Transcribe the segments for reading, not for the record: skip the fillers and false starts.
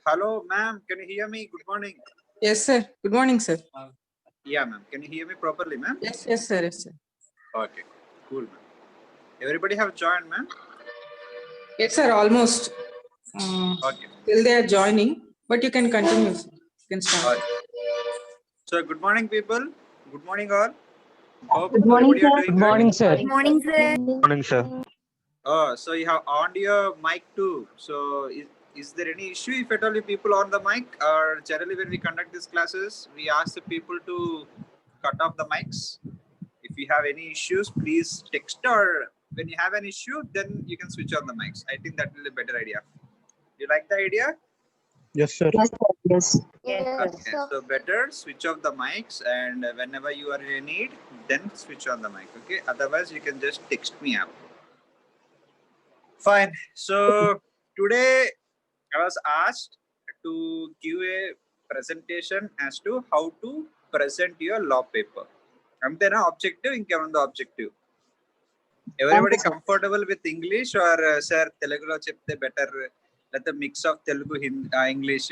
Hello, ma'am. Can you hear me? Good morning. Yes, sir. Good morning, sir. Yeah, ma'am. Can you hear me properly, ma'am? Yes, sir. Yes, sir. Okay, cool, ma'am. Everybody have joined, ma'am? Yes, sir. Almost. Okay. Till they are joining, but you can continue. Sir. You can start. Okay. So, good morning, people. Good morning, all. Hope Good morning, everybody are sir. doing Good morning, sir. Good morning, sir. Good morning, sir. Oh, so you have on your mic too. So, is there any issue if at all you people on the mic? Or generally, when we conduct these classes, we ask the people to cut off the mics. If you have any issues, please text, or when you have an issue, then you can switch on the mics. I think that will be a better idea. You like the idea? Yes, sir. Yes, sir. Yes. Okay, so better switch off the mics, and whenever you are in need, then switch on the mic. Okay, otherwise you can just text me up. Fine. So today I was asked to give a presentation as to how to present your law paper. Antena objective, inkamunda objective. Everybody comfortable with English, or sir Telugulo chepte better? Let the mix of Telugu, English,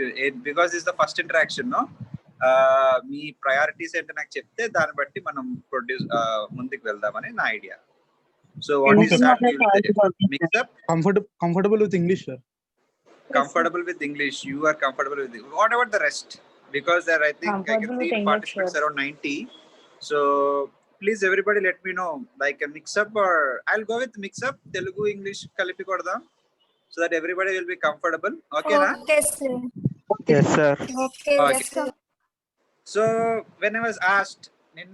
because this is the first interaction, no? Me priorities ఏంటో నాకు చెప్తే దాన్ని బట్టి మనం produce ముందుకు వెళ్దామని నా idea. So what is mix up? Comfortable with English, sir. Comfortable with English. You are comfortable with it. What about the rest? Because there, I think I can see participants around 90. So please, everybody, let me know. Like a mix up, or I'll go with mix up Telugu English kalipi kodam, so that everybody will be comfortable. Okay, na? Okay, sir. Yes, sir. Okay, Okay. yes, sir. So when I was asked in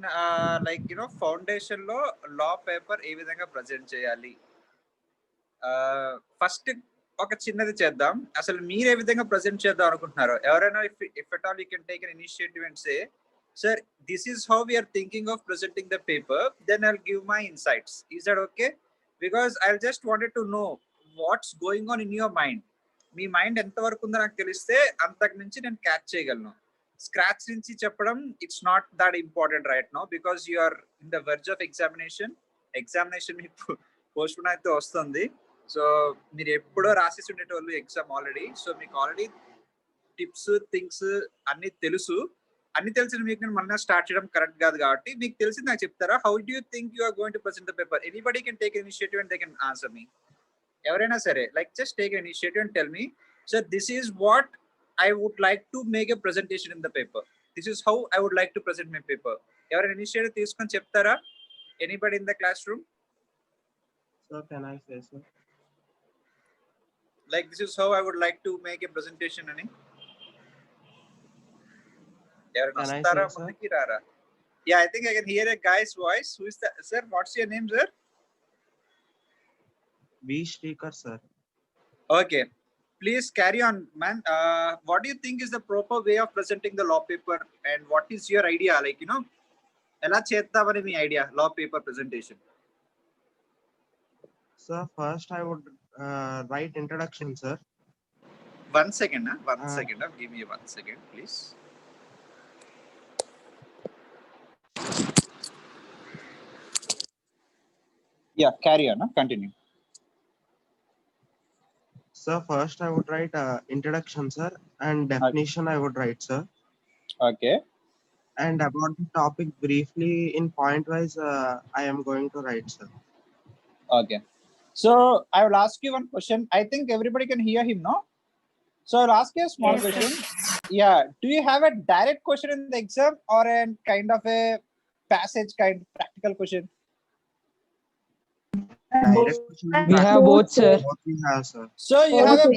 like foundation lo law paper ఏ విధంగా present చేయాలి, first ఒక చిన్నది చేద్దాం. అసలు మీరు ఏ విధంగా present చేద్దాం అనుకుంటున్నారో ఎవరైనా if at all you can take an initiative and say, sir, this is how we are thinking of presenting the paper, then I'll give my insights. Is that okay? Because I'll just wanted to know what's going on in your mind. Me mind ఎంత వరకు ఉందో నాకు తెలిస్తే అంతకు నుంచి నేను catch చేయగలను. Scratch నుంచి చెప్పడం it's not that important right now, because you are in the verge of examination. మీకు పోస్ట్ పోన్ అయితే వస్తుంది. సో మీరు ఎప్పుడో రాసేసి ఉండేటోళ్ళు ఎగ్జామ్ ఆల్రెడీ. సో మీకు ఆల్రెడీ టిప్స్ థింగ్స్ అన్ని తెలుసు. అన్ని తెలిసిన మీకు నేను మళ్ళీ స్టార్ట్ చేయడం కరెక్ట్ కాదు కాబట్టి మీకు తెలిసింది నాకు చెప్తారా? How do you think you are going to present the paper? Anybody can take initiative and they can answer me. ఎవరైనా సరే, like just take initiative and tell me, sir this is what I would like to make a presentation in the paper. This is how I would like to present my paper. ఎవరైనా initiative తీసుకొని చెప్తారా? Anybody in the classroom? Sir, can I say, sir? Like this is how I would like to make a presentation అని ఎవరైనా వస్తారా ముందుకి రారా? Yeah, I think I can hear a guy's voice. Who is that? Sir, what's your name, sir? V. Shrikar, sir. Okay. Please carry on, man. What do you think is the proper way of presenting the law paper, and what is your idea? Like, ఎలా చేద్దామని మీ idea law paper presentation? Sir, first I would write introduction, sir. One second. Give me 1 second, please. Yeah, carry on. Continue. Sir, first I would write introduction, sir, and definition I would write, sir. Okay. And about the topic briefly in point wise, I am going to write, sir. Okay. So I will ask you one question. I think everybody can hear him, no? So I'll ask you a small question. Yeah. Do you have a direct question in the exam, or a kind of a passage kind practical question? We have both, sir. We have, sir. So you have a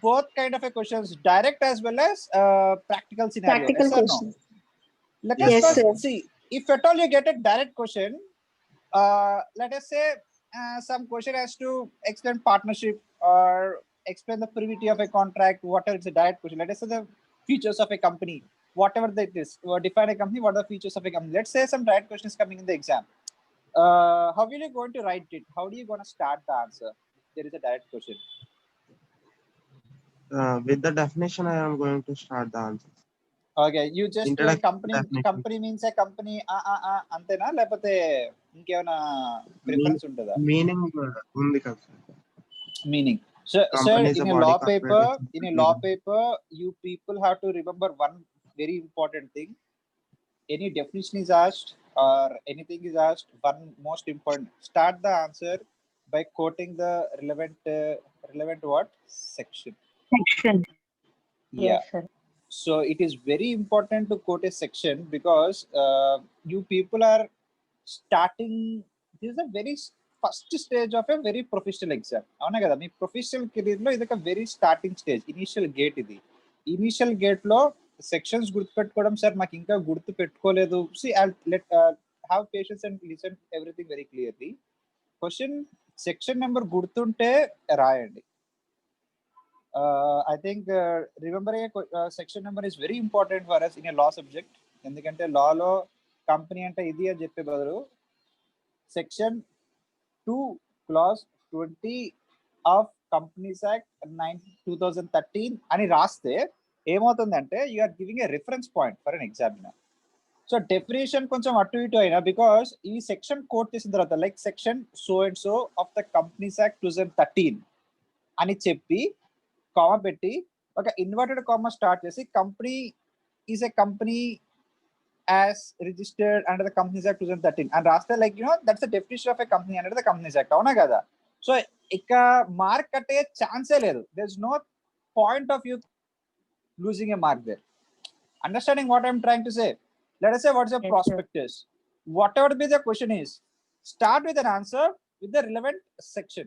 both kind of a questions, direct as well as practical scenario. Practical yes questions. No? Let us first see if at all you get a direct question. Let us say some question has to explain partnership or explain the privity of a contract. Whatever is a direct question. Let us say the features of a company, whatever that is. Define a company. What are the features of a company? Let's say some direct questions coming in the exam. How will you going to write it? How do you going to start the answer? There is a direct question. With the definition, I am going to start the answer. Okay you just Introduction company definition. Company means A company అంతేనా లేకపోతే ఇంకేమైనా preference ఉంటుందా Meaning ఉంది కదా sir. meaning so sir Company is in a a body law corporate paper is in a meaning. law paper you people have to remember one very important thing. Any definition is asked or anything is asked, one most important, start the answer by quoting the relevant what section. Section. Yeah, Yes, sir. so it is very important to quote a section because you people are starting, this is a very first stage of a very professional exam. అవునా కదా, మీ professional career లో ఇది ఒక very starting stage, initial gate. ఇది initial gate లో sections గుర్తుపెట్టుకోవడం sir మాకు ఇంకా గుర్తు పెట్టుకోలేదు. See let have patience and listen everything very clearly. Question section number గుర్తుంటే రాయండి. I think remember section number is very important for us in a law subject. ఎందుకంటే లాలో company అంటే ఇది అని చెప్పే బదులు section 2 clause 20 of companies act 2013 అని రాస్తే ఏమవుతుందంటే you are giving a reference point for an examiner. So definition కొంచెం అటు ఇటు అయినా బికాస్ ఈ సెక్షన్ కోట్ చేసిన తర్వాత like section so and so of the Companies act 2013 అని చెప్పి కామా పెట్టి ఒక ఇన్వర్టెడ్ కామా స్టార్ట్ చేసి company is a company as registered under the Companies act 2013 అని రాస్తే like that's the definition of a company under the Companies Act. అవునా కదా? So ఇక మార్క్ కట్టే ఛాన్సే లేదు. There is no point of you losing a mark there. Understanding what I'm trying to say? Let us say what is a Yes, prospectus. Whatever be the question is, start with an answer with the relevant section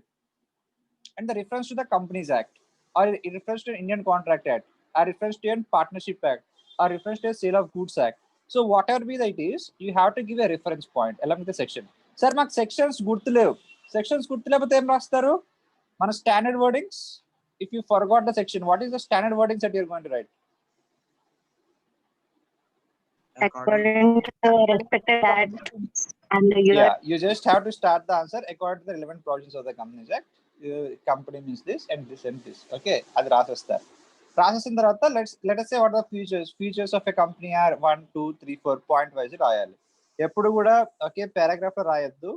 and the reference to the Companies Act, or reference to Indian Contract Act, or reference to a Partnership Act, or reference to a Sale of Goods Act. So whatever be the it is, you have to give a reference point along with the section. Sir, maak sections gurtulevu. Sections gurtuleyapothe em rastaru? Mana standard wordings. If you forgot the section, what is the standard wordings that you are going to write? According to the respected act and your Yeah, you just have to start the answer according to the relevant provisions of the Companies Act. Company means this and this and this. Okay, అది రాసేస్తారు. రాసేసిన తర్వాత let us say what are the features of a company are 1 2 3 4 point wise రాయాలి. ఎప్పుడు కూడా ఒకే paragraph లో రాయొద్దు.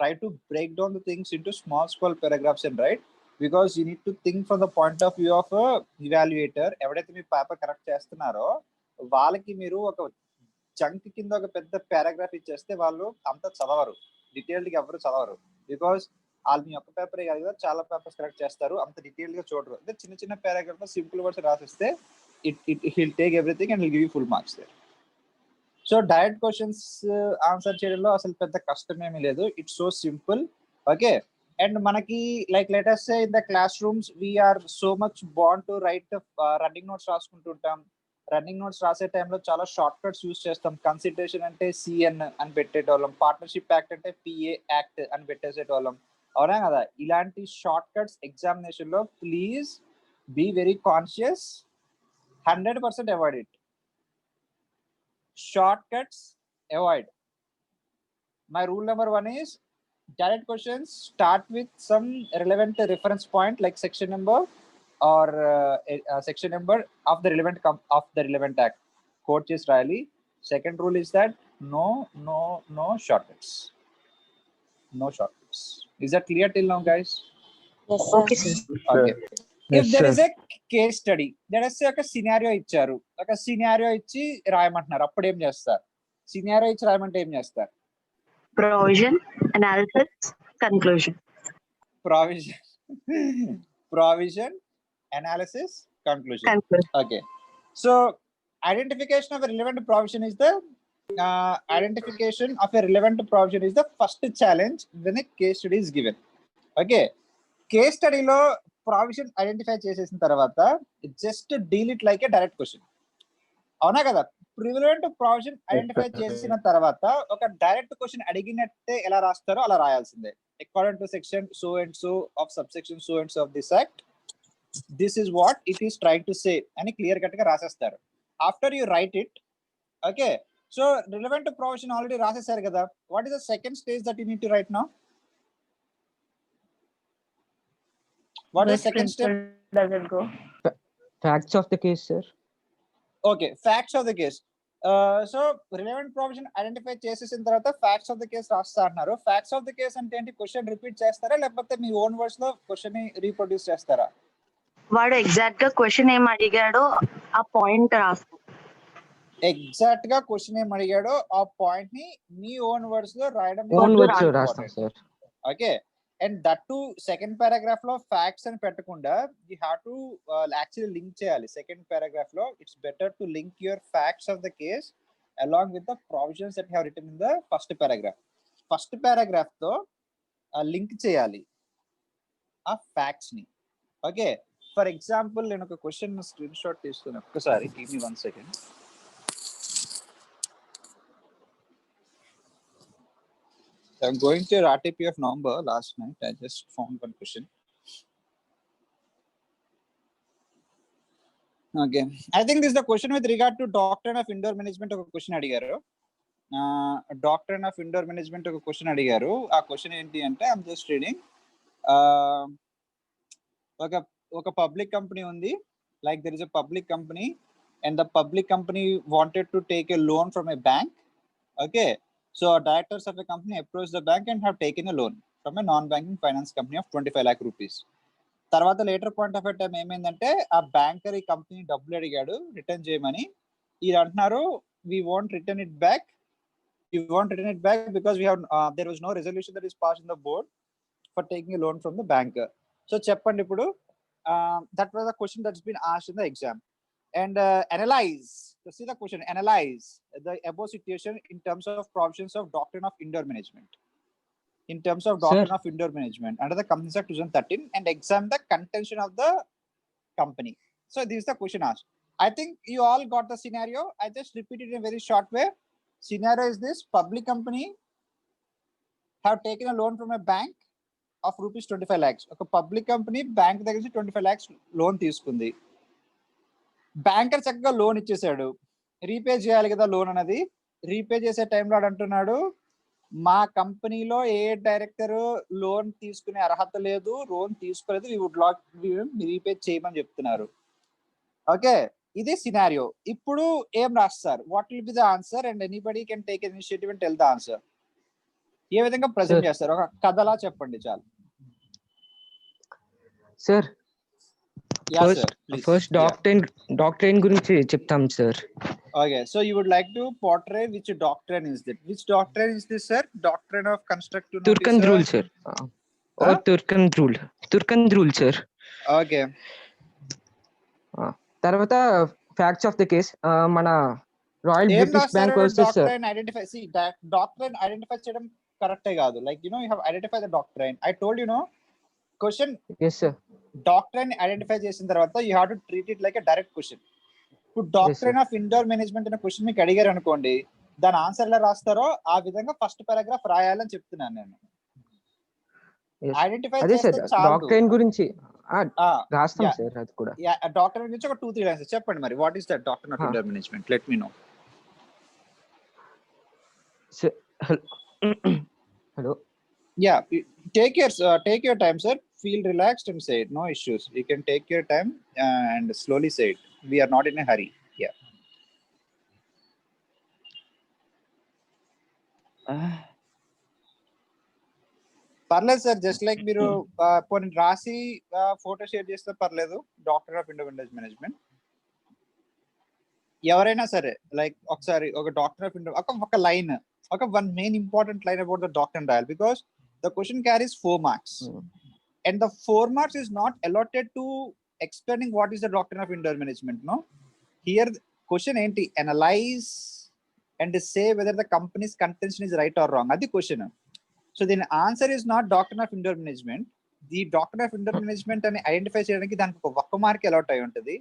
Try to break down the things into small paragraphs and write, because you need to think from the point of view of a evaluator. ఎవరైతే మీ paper correct చేస్తున్నారో వాళ్ళకి మీరు ఒక chunk కింద ఒక పెద్ద పారాగ్రాఫ్ ఇచ్చేస్తే వాళ్ళు అంత చదవరు, డీటెయిల్డ్గా ఎవరు చదవరు. బికాస్ వాళ్ళు మీ ఒక్క పేపరే కాదు కదా, చాలా పేపర్స్ కరెక్ట్ చేస్తారు, అంత డీటెయిల్డ్గా చూడరు. అంటే చిన్న చిన్న పారాగ్రాఫ్ సింపుల్ వర్డ్స్ రాసిస్తే it will take everything and will give you full marks there. So direct questions answer చేయడంలో అసలు పెద్ద కష్టమేమీ లేదు. It's so simple. Okay, and మనకి like let us say in the classrooms we are so much born to write running notes రాసుకుంటుంటాం. Running notes రాసే టైంలో చాలా షార్ట్ కట్స్ యూస్ చేస్తాం. కన్సిడరేషన్ అంటే సిఎన్ అని పెట్టేటోళ్ళం, పార్ట్నర్షిప్ యాక్ట్ అంటే పిఏ యాక్ట్ అని పెట్టేసేటోళ్ళం. అవునా కదా? ఇలాంటి షార్ట్ కట్స్ ఎగ్జామినేషన్ లో please be very conscious. 100% avoid it. Short cuts avoid. My rule number 1 is direct questions start with some relevant reference point like section number or section number of the relevant act. Quote is Riley. Second rule is that no shortcuts. No shortcuts. Is that clear till now, guys? yes, okay, sir. Okay. If Yes, there sir. is a case study, let us say ఒక scenario ఇచ్చారు, ఒక scenario ఇచ్చి రాయమంటున్నారు, అప్పుడు ఏం చేస్తారు? Scenario ఇచ్చి రాయమంటే ఏం చేస్తారు? Provision, analysis, conclusion. Provision, analysis, conclusion. Okay. So identification of a relevant provision is the first challenge when a case study is given. Okay. Case study లో ప్రావిజన్ ఐడెంటిఫై చేసేసిన తర్వాత just deal it like A direct question. అవునా కదా? Prevalent provision identify చేసిన తర్వాత ఒక direct question అడిగినట్టే ఎలా రాస్తారో అలా రాయాల్సిందే. According to section so and so of subsection so and so of this act, this is what it is trying to say అని క్లియర్ కట్ గా రాసేస్తారు. After you write it, okay, so relevant provision already రాసేసారు కదా, what is the second stage that you need to write now? What is the second step? Does it go? Facts of the case, sir. Okay, facts of the case. So relevant provision identify చేసేసిన తర్వాత facts of the case రాస్తా అన్నారు. Facts of the case అంటే ఏంటి? Question repeat చేస్తారా లేకపోతే మీ own words లో question ని రీప్రొడ్యూస్ చేస్తారా? వాడు ఎగ్జాక్ట్ గా క్వశ్చన్ ఏం అడిగాడో ఆ పాయింట్ రాస్తాం. ఎగ్జాక్ట్ గా క్వశ్చన్ ఏం అడిగాడో ఆ పాయింట్ ని మీ ఓన్ వర్డ్స్ లో రాయడం ఓన్ వర్డ్స్ రాస్తాం sir. Okay, and that to second paragraph లో ఫ్యాక్ట్స్ అని పెట్టకుండా you have to actually link చేయాలి. సెకండ్ పారాగ్రాఫ్ లో it's better to link your facts of the case along with the provisions that you have return in the first paragraph. First paragraph తో link చేయాలి ఆ facts ని. Okay, for example నేను ఒక question screen shot తీసుకుని ఒక్కసారి give me 1 second. I'm going to your RTP of November last night. I just found one question. Okay, I think this is the question with regard to doctrine of indoor management. ఒక question అడిగారు. Doctrine of indoor management ఒక question అడిగారు. ఆ question ఏంటి అంటే I'm just reading. ఒక public company ఉంది. Like there is a public company and the public company wanted to take a loan from a bank. Okay, so directors of the company approached the bank and have taken a loan from a non-banking finance company of 25 lakh rupees. తర్వాత later point of time ఏమైందంటే ఆ banker ఈ company డబ్బులు అడిగాడు return చేయమని. ఇది అంటున్నారు we won't return it back because we have there was no resolution that is passed in the board for taking a loan from the banker. So చెప్పండి ఇప్పుడు, that was a question that's been asked in the exam. And analyze, to see the question, analyze the above situation in terms of provisions of doctrine of indoor management. In terms of doctrine of indoor management under the Companies Act 2013 and examine the contention of the company. So this is the question asked. I think you all got the scenario. I just repeat it in a very short way. Scenario is this: public company have taken a loan from a bank of rupees 25 lakhs. Okay, public company bank దగ్గర నుంచి 25 lakhs loan తీసుకుంది. Banker చక్కగా loan ఇచ్చేసాడు. Repay చేయాలి కదా loan అనేది. Repay చేసే టైంలో అంటున్నాడు మా కంపెనీలో ఏ డైరెక్టర్ లోన్ తీసుకునే అర్హత లేదు, లోన్ తీసుకోలేదు, వి వుడ్ నాట్ రీపే చేయమని చెప్తున్నారు. ఓకే, ఇది సినారియో. ఇప్పుడు ఏం రాస్తారు? What will be the answer and anybody can take initiative and tell the answer. ఏ విధంగా ప్రెజెంట్ చేస్తారు? ఒక కథలా చెప్పండి చాలు. సార్ ఫస్ట్ డాక్ట్రైన్ గురించి చెప్తాం sir. Okay, so you would like to portray which doctrine is that? Which doctrine is this, sir? Doctrine of constructive notice, Turkan rule, sir. Or Turkan rule, sir. Okay. తర్వాత facts of the case మన royal British bank versus doctrine identify. See, that doctrine identify చేయడం కరెక్టే కాదు. Like you have identified the doctrine. I told you no question. Yes sir. Doctrine identify చేసిన తర్వాత you have to treat it like a direct question. ఇప్పుడు doctrine of indoor management అనే question మీకు అడిగారు అనుకోండి, దాని ఆన్సర్ ఎలా రాస్తారో ఆ విధంగా ఫస్ట్ పారాగ్రాఫ్ రాయాలని చెప్తున్నాను నేను. ఐడెంటిఫై చేస్తే చాలు. డాక్ట్రైన్ గురించి రాస్తాం సార్. అది కూడా డాక్ట్రైన్ గురించి ఒక 2-3 లైన్స్ చెప్పండి మరి. What is that doctrine of indoor management? Let me know. Hello. Yeah, take your time, sir. Feel relaxed and say it. No issues. You can take your time and slowly say it. We are not in a hurry. Yeah. పర్లేదు sir, just like మీరు పోనీ రాసి photo share చేస్తే పర్లేదు. Doctor of indoor management ఎవరైనా సరే like ఒకసారి ఒక డాక్టర్ ఆఫ్ ఇండోర్ ఒక లైన్, ఒక one main important line about the doctrine రాయాలి. Because the question carries 4 marks and the 4 marks is not allotted to explaining what is the doctrine of indoor management. No, here question enti analyze and say whether the company's contention is right or wrong. Adi question. So the answer is not doctrine of indoor management. The doctrine of indoor management ani identify cheyadaniki daniki oka mark allot ayi untadi.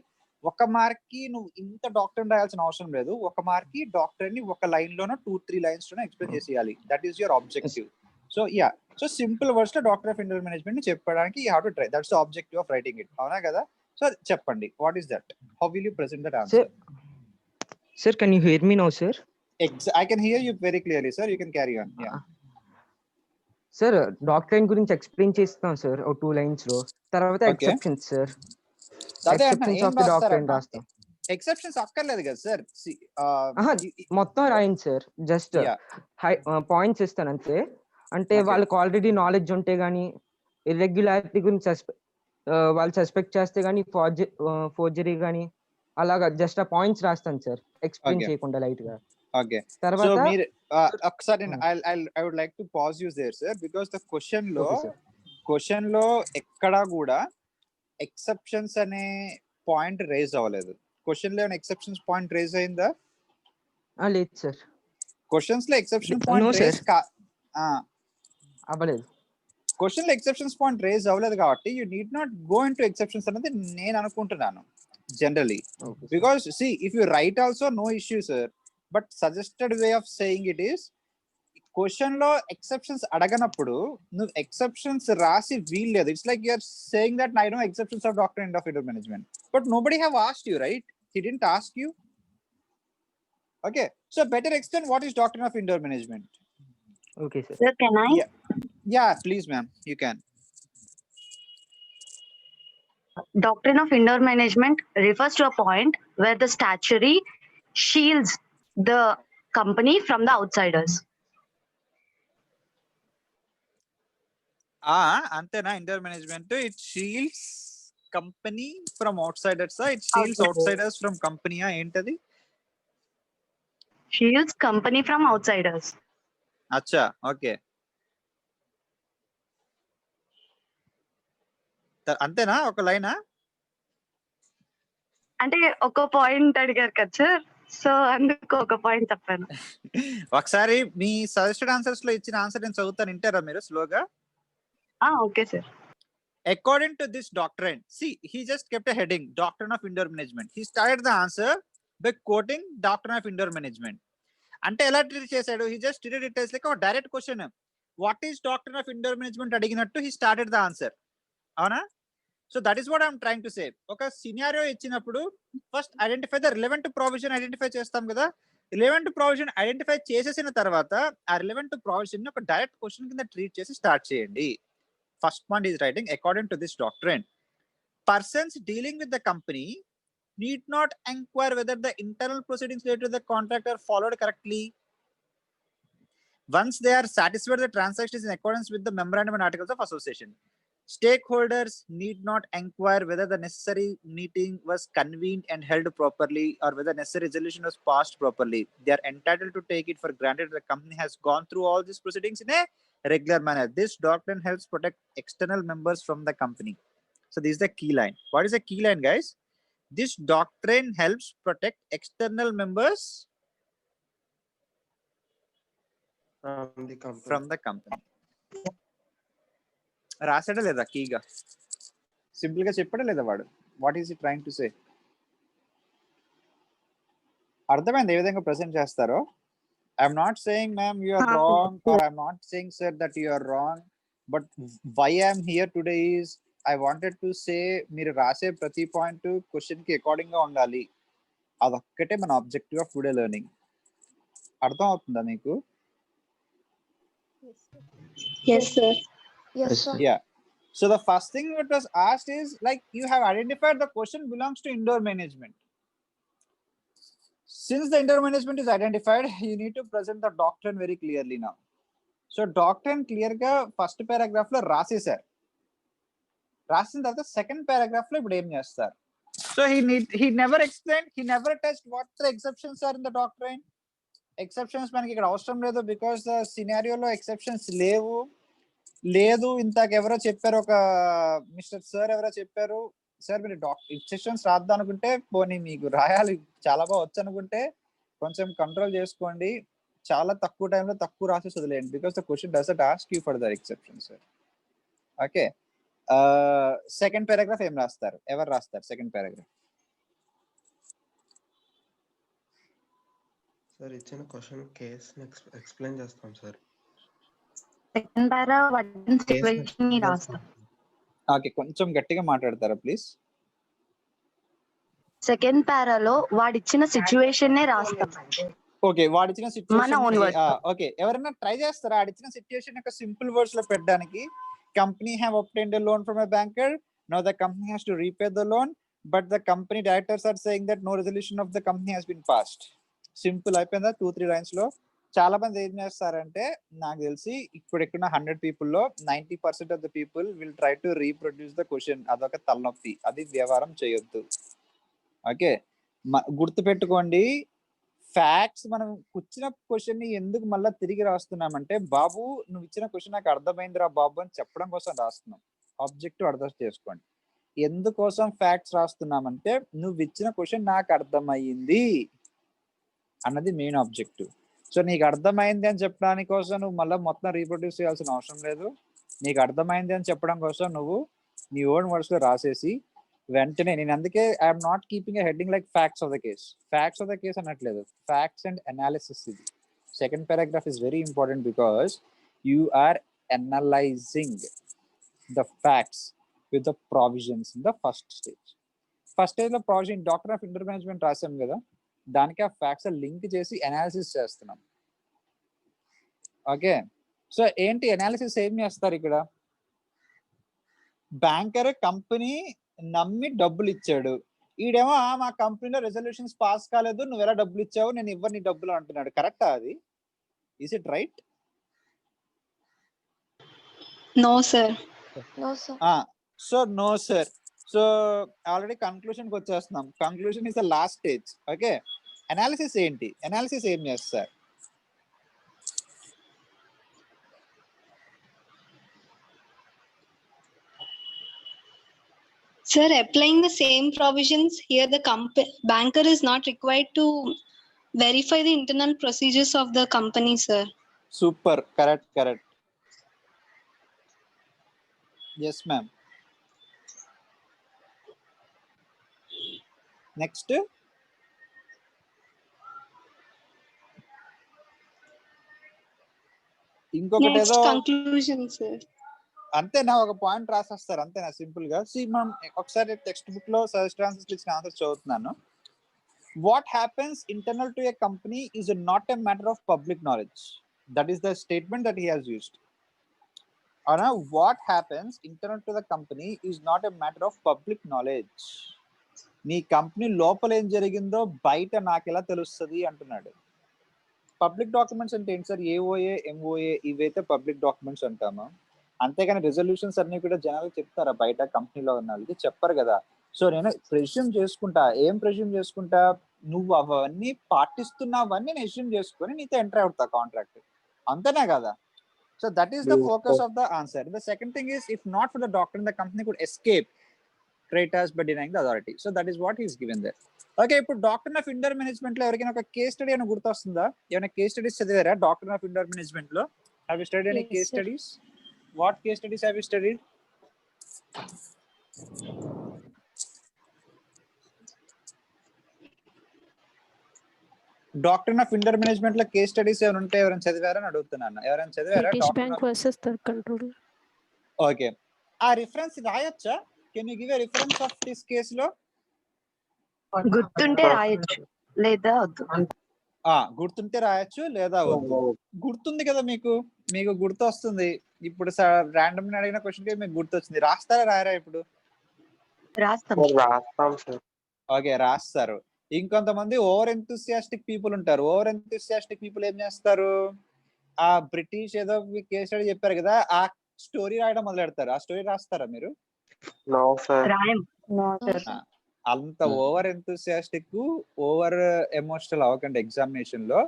ఒక mark కి నువ్వు ఇంత doctor రాయాల్సిన అవసరం లేదు. ఒక mark కి doctor ని ఒక లైన్ లోనో 2-3 లైన్స్ లోనో ఎక్స్ప్లెయిన్ చేసేయాలి. That is your objective. So yeah, so simple words లో డాక్టర్ ఆఫ్ ఇండోర్ మేనేజ్మెంట్ ని చెప్పడానికి you have to try. That's the objective of writing it. అవునా కదా? సో చెప్పండి, what is that? How will you present that answer? Sir, can you hear me now, sir? I can hear you very clearly, sir. You can carry on. Yeah. Sir, doctrine గురించి explain చేస్తాం sir ఓ 2 lines లో. తర్వాత exceptions sir. Exceptions of the doctrine రాస్తాం. Exceptions అక్కర్లేదు కదా sir. మొత్తం రాయండి sir. Just points ఇస్తాను అంతే. అంటే Okay. వాళ్ళకి ఆల్రెడీ నాలెడ్జ్ ఉంటే గానీ ఇర్రెగ్యులారిటీ గురించి వాళ్ళు సస్పెక్ట్ చేస్తే గానీ ఫోర్జరీ గానీ అలాగా జస్ట్ ఆ పాయింట్స్ రాస్తాను సార్, ఎక్స్ప్లెయిన్ Okay. చేయకుండా లైట్ గా. ఓకే. సో తర్వాత మీరు ఒకసారి I would like to pause you there sir, because the question లో ఎక్కడా కూడా ఎక్సెప్షన్స్ అనే పాయింట్ రేజ్ అవ్వలేదు. క్వశ్చన్ లో ఎక్సెప్షన్స్ పాయింట్ రేజ్ అయిందా? లేదు సార్, క్వశ్చన్స్ లో exception No, point sir. Raise అవ్వలేదు. క్వశ్చన్ లో ఎక్సెప్షన్స్ పాయింట్ రేజ్ అవ్వలేదు కాబట్టి you need not go in to exceptions అనేది నేను అనుకుంటున్నాను generally. Because see, if you write also no issue sir, but suggested way of saying it is, question లో exceptions అడగనప్పుడు నువ్వు ఎక్సెప్షన్స్ రాసి వీల్లేదు. It's like you're saying that I know exceptions of doctor of indoor management, but nobody have asked you, right? He didn't ask you. Okay, so better explain what is doctor of indoor management. Okay sir. Sir, can I? Yeah please ma'am, you can. Doctrine of indoor management refers to a point where the statutory shields the company from the outsiders. అంతేనా? Indoor management it shields company from outsiders, it shields Outsiders. Outsiders from కంపెనీయా? ఏంటది? Shields company from outsiders. అచ్చా, okay. అంతేనా? ఒక లైనా? అంటే ఒక point అడిగారు కదా సార్, సో అందుకు ఒక పాయింట్ చెప్పాను. ఒకసారి మీ సజెస్టెడ్ ఆన్సర్స్ లో ఇచ్చిన ఆన్సర్ నేను చదువుతాను, వింటారా మీరు స్లోగా? Okay sir. According to this doctrine, see, he just kept a heading, Doctrine of Indoor Management. He started the answer by quoting Doctrine of Indoor Management. అంటే ఎలా ట్రీట్ చేశాడు? he just treated it as like a direct question. What is Doctrine of Indoor Management అడిగినట్టు he started the answer. అవునా? So that is what I'm trying to సే. ఒక scenario ఇచ్చినప్పుడు first identify the relevant provision identify చేస్తాం కదా. Relevant provision identify చేసేసిన తర్వాత ఆ relevant provision ఒక డైరెక్ట్ క్వశ్చన్ కింద ట్రీట్ చేసి స్టార్ట్ చేయండి. First point is writing, according to this doctrine, persons dealing with the company need not inquire whether the internal proceedings related to the contract are followed correctly. Once they are satisfied the transaction is in accordance with the memorandum and articles of association. Stakeholders need not inquire whether the necessary meeting was convened and held properly or whether necessary resolution was passed properly. They are entitled to take it for granted the company has gone through all these proceedings in a regular manner. This doctrine helps protect external members from the company. So this is the key line. What is the key line, guys? This doctrine helps protect external members from the company. రాసాడా లేదా కీగా? Simple గా చెప్పాడా లేదా వాడు? What is it trying to సే? అర్థమైంది ఏ విధంగా present చేస్తారో? I'm not saying ma'am you are wrong, or I'm not saying sir that you are wrong, but why I'm here today is I wanted to say మీరు రాసే ప్రతి point question కి according గా ఉండాలి. అదొక్కటే మన ఆబ్జెక్టివ్ ఆఫ్ టుడే లెర్నింగ్. అర్థం అవుతుందా మీకు? Yes sir. Yes, sir. Yeah. So the first thing that was asked is like you have identified the question belongs to indoor management. Since the indoor management is identified, you need to present the doctrine very clearly now. So doctrine clear గా first paragraph లో రాసేసారు. రాసిన తర్వాత second paragraph లో ఇప్పుడు ఏం చేస్తారు? So he never explained, he never touched what the exceptions are in the doctrine. Exceptions మనకి ఇక్కడ అవసరం లేదు బికాస్ ద సినారియోలో ఎక్సెప్షన్స్ లేదు. ఇంతకు ఎవరో చెప్పారు, ఒక మిస్టర్ సార్ ఎవరో చెప్పారు, సార్ మీరు ఎక్సెప్షన్స్ రాద్దాం అనుకుంటే పోనీ మీకు రాయాలి చాలా బాగా వచ్చు అనుకుంటే కొంచెం కంట్రోల్ చేసుకోండి, చాలా తక్కువ టైంలో తక్కువ రాసేసి వదిలేయండి because the question doesn't ask you for the exception sir. Okay, second paragraph ఏం రాస్తారు? ఎవరు రాస్తారు సెకండ్ పారాగ్రాఫ్? సార్ ఇచ్చిన క్వశ్చన్ కేస్ ఎక్స్ప్లెయిన్ చేస్తాం సార్. సెకండ్ పారా వాటి సిచువేషన్ ని రాస్తాం. ఓకే, కొంచెం గట్టిగా మాట్లాడతారా ప్లీజ్? సెకండ్ పారాలో వాడిచ్చిన సిచువేషన్ నే రాస్తాం. ఓకే, వాడిచ్చిన మన own సిచ్యువేషన్. words. ఓకే, ఎవరైనా ట్రై చేస్తారా ఆడిచ్చిన సిచ్యువేషన్ యొక్క సింపుల్ వర్డ్స్ లో పెట్టడానికి? Company have obtained a loan from a banker. Now the company has to repay the loan. but the company directors are saying that no resolution of the company has been passed. Simple అయిపోయిందా 2-3 lines లో. చాలా మంది ఏం చేస్తారంటే నాకు తెలిసి ఇప్పుడు ఇక్కడ 100 people లో 90% of the people will try to reproduce the question. అదొక తలనొప్పి, అది వ్యవహారం చేయొద్దు. ఓకే, గుర్తు పెట్టుకోండి, ఫ్యాక్ట్స్ మనం ఇచ్చిన క్వశ్చన్ ని ఎందుకు మళ్ళీ తిరిగి రాస్తున్నామంటే, బాబు నువ్వు ఇచ్చిన క్వశ్చన్ నాకు అర్థమైందిరా బాబు అని చెప్పడం కోసం రాస్తున్నాం. ఆబ్జెక్టివ్ అర్థం చేసుకోండి. ఎందుకోసం ఫ్యాక్ట్స్ రాస్తున్నామంటే నువ్వు ఇచ్చిన క్వశ్చన్ నాకు అర్థమైంది అన్నది మెయిన్ ఆబ్జెక్టివ్. సో నీకు అర్థమైంది అని చెప్పడానికి కోసం నువ్వు మళ్ళీ మొత్తం రీప్రొడ్యూస్ చేయాల్సిన అవసరం లేదు. నీకు అర్థమైంది అని చెప్పడం కోసం నువ్వు నీ ఓన్ వర్డ్స్ లో రాసేసి వెంటనే, నేను అందుకే I'm not keeping a heading like facts of the case. Facts of the case అనట్లేదు, ఫ్యాక్ట్స్ అండ్ అనాలిసిస్. ఇది second paragraph is very important because you are analyzing the facts with the provisions in the first stage. First stage లో provision doctrine of indoor management రాసాం కదా, దానికి ఆ facts link చేసి analysis చేస్తున్నాం. Okay, so ఏంటి analysis ఏం చేస్తారు ఇక్కడ? బ్యాంకర్ కంపెనీ నమ్మి డబ్బులు ఇచ్చాడు, ఈడేమో మా కంపెనీలో రెజల్యూషన్స్ పాస్ కాలేదు, నువ్వు ఎలా డబ్బులు ఇచ్చావు, నేను ఇవ్వను నీ డబ్బులు అంటున్నాడు. కరెక్టా అది? Is it right? No, sir. No, sir. So no sir. So already conclusion కి వచ్చేస్తున్నాం. Conclusion is the last stage. Okay, analysis ఏంటి? అనాలిసిస్ ఏం చేస్తారు? Sir, applying the same provisions here, the banker is not required to verify the internal procedures of the company, sir. Super, correct. Yes ma'am. Next ఇంకొకటి Next ఏదో conclusion, sir. అంతేనా? ఒక point రాసేస్తారు అంతేనా? Simple గా మనం ఒకసారి టెక్స్ట్ బుక్ లో suggest answers ఇచ్చిన ఆన్సర్ చదువుతున్నాను. What happens internal to a company is not a matter of public knowledge. That is the statement that he has used. అవునా? What happens internal to the company is not a matter of public knowledge. నీ company లోపల ఏం జరిగిందో బయట నాకు ఎలా తెలుస్తుంది అంటున్నాడు. పబ్లిక్ డాక్యుమెంట్స్ అంటే ఏంటి సార్? ఏఓఏ, ఎంఓఏ, ఇవైతే పబ్లిక్ డాక్యుమెంట్స్ అంటాము. అంతేగాని రెజల్యూషన్స్ అన్ని కూడా జనాలు చెప్తారా బయట కంపెనీలో ఉన్న వాళ్ళకి? చెప్పరు కదా. సో నేను ప్రెజ్యూమ్ చేసుకుంటా. ఏం ప్రెజ్యూమ్ చేసుకుంటా? నువ్వు అవన్నీ పాటిస్తున్నావన్నీ నేను అస్యూమ్ చేసుకొని నీతో ఎంటర్ అవుతా కాంట్రాక్ట్. అంతేనా కదా? So that is the focus of the answer. The second thing is, if not for the doctor, the company could escape creditors by denying the authority. So that is what he is given there. Okay, ఇప్పుడు doctrine of indoor management లో ఎవరికైనా ఒక case study అని గుర్తొస్తుందా? ఏమైనా case studies చదివారా doctrine of indoor management లో? Have you studied any Yes, case sir. Studies? What case studies have you studied? Doctrine of indoor management లో కేస్ స్టడీస్ ఏమైనా ఉంటే ఎవరైనా చదివారని అడుగుతున్నాను. ఎవరైనా చదివారా? British Bank versus the controller. ఓకే, ఆ రిఫరెన్స్ రాయొచ్చా? Can you give a reference of this case లో? గుర్తుంటే రాయొచ్చు లేదా వద్దు. గుర్తుంటే రాయొచ్చు లేదా వద్దు. గుర్తుంది కదా మీకు? మీకు గుర్తు వస్తుంది. ఇప్పుడు ర్యాండమ్ అడిగిన క్వశ్చన్ కి మీకు గుర్తొచ్చింది. రాస్తారా రాయరా? ఇప్పుడు రాస్తాం. ఓకే, రాస్తారు. ఇంకొంతమంది ఓవర్ ఎంతూసియాస్టిక్ పీపుల్ ఉంటారు. ఓవర్ ఎంతూసియాస్టిక్ పీపుల్ ఏం చేస్తారు? ఆ బ్రిటిష్ ఏదో కేస్ స్టడీ చెప్పారు కదా, ఆ స్టోరీ రాయడం మొదలు పెడతారు. ఆ స్టోరీ రాస్తారా మీరు? రాయం. అంత ఓవర్ ఎంతూసియాస్టిక్, ఓవర్ ఎమోషనల్ అవ్వకండి ఎగ్జామినేషన్ లో.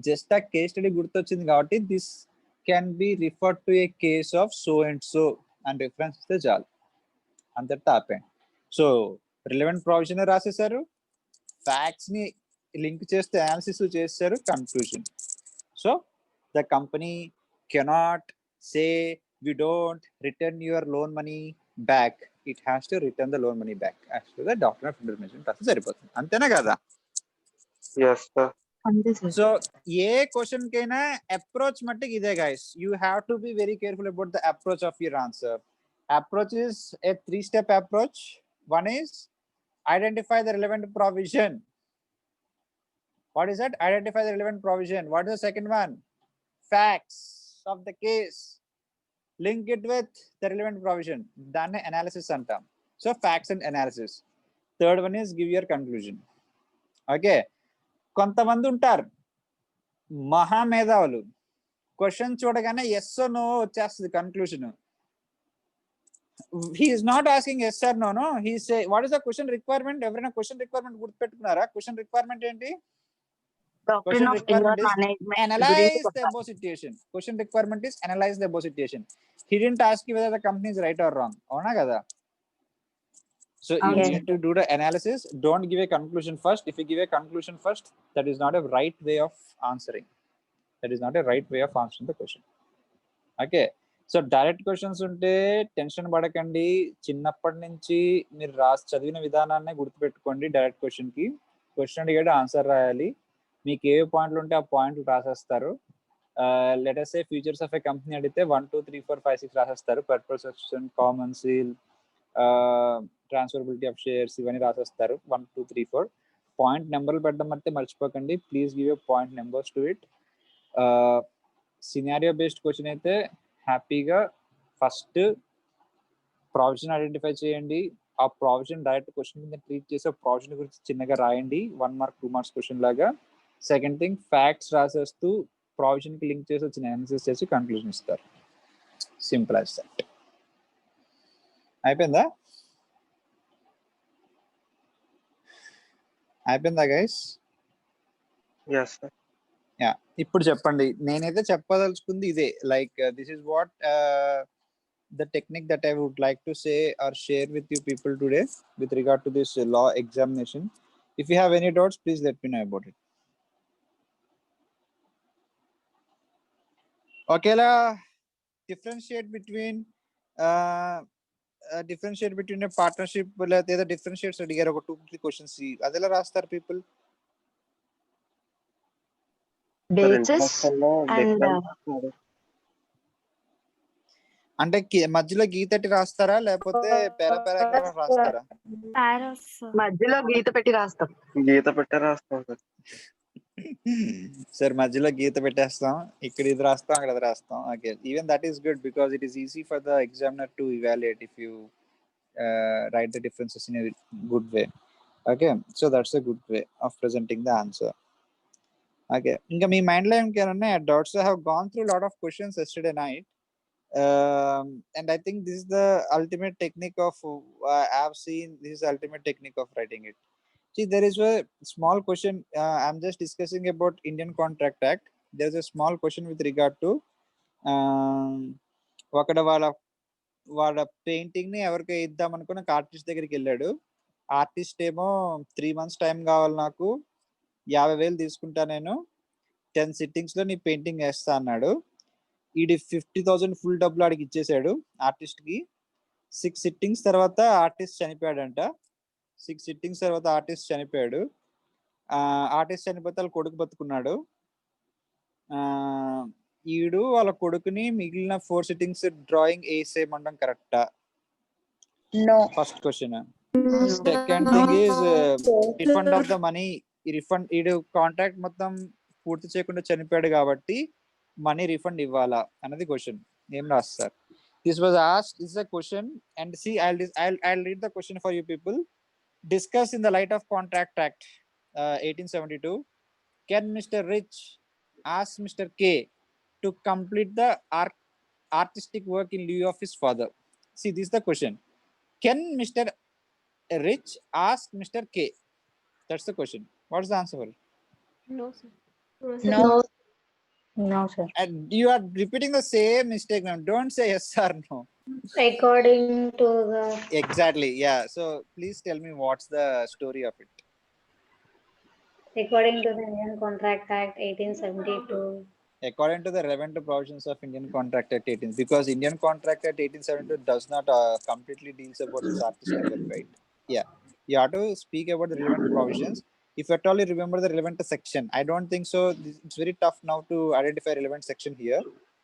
జస్ట్ ఆ కేస్ స్టడీ గుర్తొచ్చింది కాబట్టి this can be refer to A case of so and so అని రిఫరెన్స్ ఇస్తే చాలు. అంతటా ఆపండి. సో రిలవెంట్ ప్రొవిజన్ రాసేసారు, ఫ్యాక్ట్స్ ని లింక్ చేస్తే అనాలిసిస్ చేశారు, conclusion. So the company cannot say we don't return your loan money back, it has to return the loan money back as to the doctrine of intervention. రాస్తే సరిపోతుంది. అంతేనా కదా? Yes, sir. So ఏ question కైనా approach మట్టికి ఇదే guys. You have to be very careful about the approach of your answer. Approach is a 3-step approach. One is identify the relevant provision. What is that? Identify the relevant provision. What is the second one? Facts of the case, link it with the relevant provision. దాన్ని analysis అంటాం. So facts and analysis. Third one is give your conclusion. Okay, కొంతమంది ఉంటారు మహామేధావులు, question చూడగానే yes no వచ్చేస్తుంది conclusion. he is not asking yes or no, he say what is the question requirement. ఎవరైనా question requirement గుర్తుపెట్టుకున్నారా? Question requirement ఏంటి? Doctrine Question of requirement indoor is management. analyze గురించి the above situation. Question requirement is analyze the above situation. He didn't ask you whether the company is right or wrong. అవునా కదా? So you Okay. need to do the analysis. Don't give a conclusion first. If you give a conclusion first, that is not a right way of answering. That is not a right way of answering the question. Okay. So direct questions ఉంటే tension పడకండి. చిన్నప్పటి నుంచి మీరు చదివిన విధానాన్ని గుర్తుపెట్టుకోండి. Direct క్వశ్చన్కి question అడిగాడు ఆన్సర్ రాయాలి. మీకు ఏ పాయింట్లు ఉంటే ఆ పాయింట్లు రాసేస్తారు. లెటర్స్ ఏ ఫీచర్స్ ఆఫ్ ఏ కంపెనీ అడిగితే 1 2 3 4 5 6 రాసేస్తారు. Perpetual succession, common seal, transferability of shares, ఇవన్నీ రాసేస్తారు. 1 2 3 4 పాయింట్ నెంబర్లు పెట్టడం అయితే మర్చిపోకండి. Please give a point numbers to it. Scenario based question అయితే హ్యాపీగా ఫస్ట్ ప్రావిజన్ ఐడెంటిఫై చేయండి. ఆ ప్రావిజన్ డైరెక్ట్ క్వశ్చన్ కింద ట్రీట్ చేసి ప్రావిజన్ గురించి చిన్నగా రాయండి, 1 మార్క్ 2 మార్క్స్ క్వశ్చన్ లాగా. సెకండ్ థింగ్, ఫ్యాక్ట్స్ రాసేస్తూ ప్రావిజన్ కి లింక్ చేసి వచ్చిన అనాలిసిస్ చేసి కన్క్లూజన్ ఇస్తారు. Simple as that. అయిపోయిందా గైస్? Yes, sir. యా, ఇప్పుడు చెప్పండి. నేనైతే చెప్పదలుచుకుంది ఇదే. Like this is what the technique that I would like to say or share with you people today with regard to this law examination. If you have any doubts, please let me know about it. Okay la, differentiate between a partnership లేదా differentiates అడిగారు ఒక 2-3 questions. అదెలా రాస్తారు people? Basis and అంటే మధ్యలో గీతటి రాస్తారా లేకపోతే paragraph రాస్తారా? మధ్యలో గీత పెట్టి రాస్తాం. గీత పెట్టే రాస్తాం సార్. సార్ మధ్యలో గీత పెట్టేస్తాం, ఇక్కడ ఇది రాస్తాం, అక్కడ అది రాస్తాం. Okay, even that is good because it is easy for the examiner to evaluate if you write the differences in a good way. Okay, so that's a good way of presenting the answer. Okay, ఇంకా మీ mind లో ఏమైనా doubts? I have gone through a lot of questions yesterday night. And I think this is the ultimate technique of I have seen this is the ultimate technique of writing it. See, there is a small question. I'm just discussing about Indian Contract Act. There's a small question with regard to ఒకడ వాళ్ళ painting ని ఎవరికి ఇద్దాం అనుకున్న artist దగ్గరికి వెళ్ళాడు. Artist ఏమో 3 months time కావాలి, నాకు 50,000 తీసుకుంటా, నేను 10 sittings లో నీ పెయింటింగ్ వేస్తా అన్నాడు. ఈడి 50,000 ఫుల్ డబ్బులు ఆడికి ఇచ్చేసాడు ఆర్టిస్ట్ కి. 6 sittings తర్వాత ఆర్టిస్ట్ చనిపోయాడంట. 6 sittings తర్వాత ఆర్టిస్ట్ చనిపోయాడు. ఆర్టిస్ట్ చనిపోతే వాళ్ళ కొడుకు బతుకున్నాడు. ఈడు వాళ్ళ కొడుకుని మిగిలిన 4 sittings డ్రాయింగ్ వేసేయమండం కరెక్టా? First question. Second thing is refund of the money. ఈడు కాంట్రాక్ట్ మొత్తం పూర్తి చేయకుండా చనిపోయాడు కాబట్టి మనీ రిఫండ్ ఇవ్వాలా అన్నది క్వశ్చన్. ఏం రాస్తారు? This was asked, this is a question, and see, I'll read the question for you people. Discuss in the light of Contract Act 1872. Can Mr. Rich ask Mr. K to complete the artistic work in lieu of his father? See, this is the question. Can Mr. Rich ask Mr. K? That's the question. What's the answer for it? No, sir. No, sir. And you are repeating the same mistake now. Don't say yes or no. According to the Exactly, yeah. So please tell me what's the story of it. Indian Contract Act 1872. According to the relevant provisions of Indian Contract Act 18, because Indian Contract Act 1872 does not completely deals about this artistic work, right? Yeah, you have to speak about the relevant provisions. If at all you remember the relevant section, I don't think so. It's very tough now to identify relevant section here.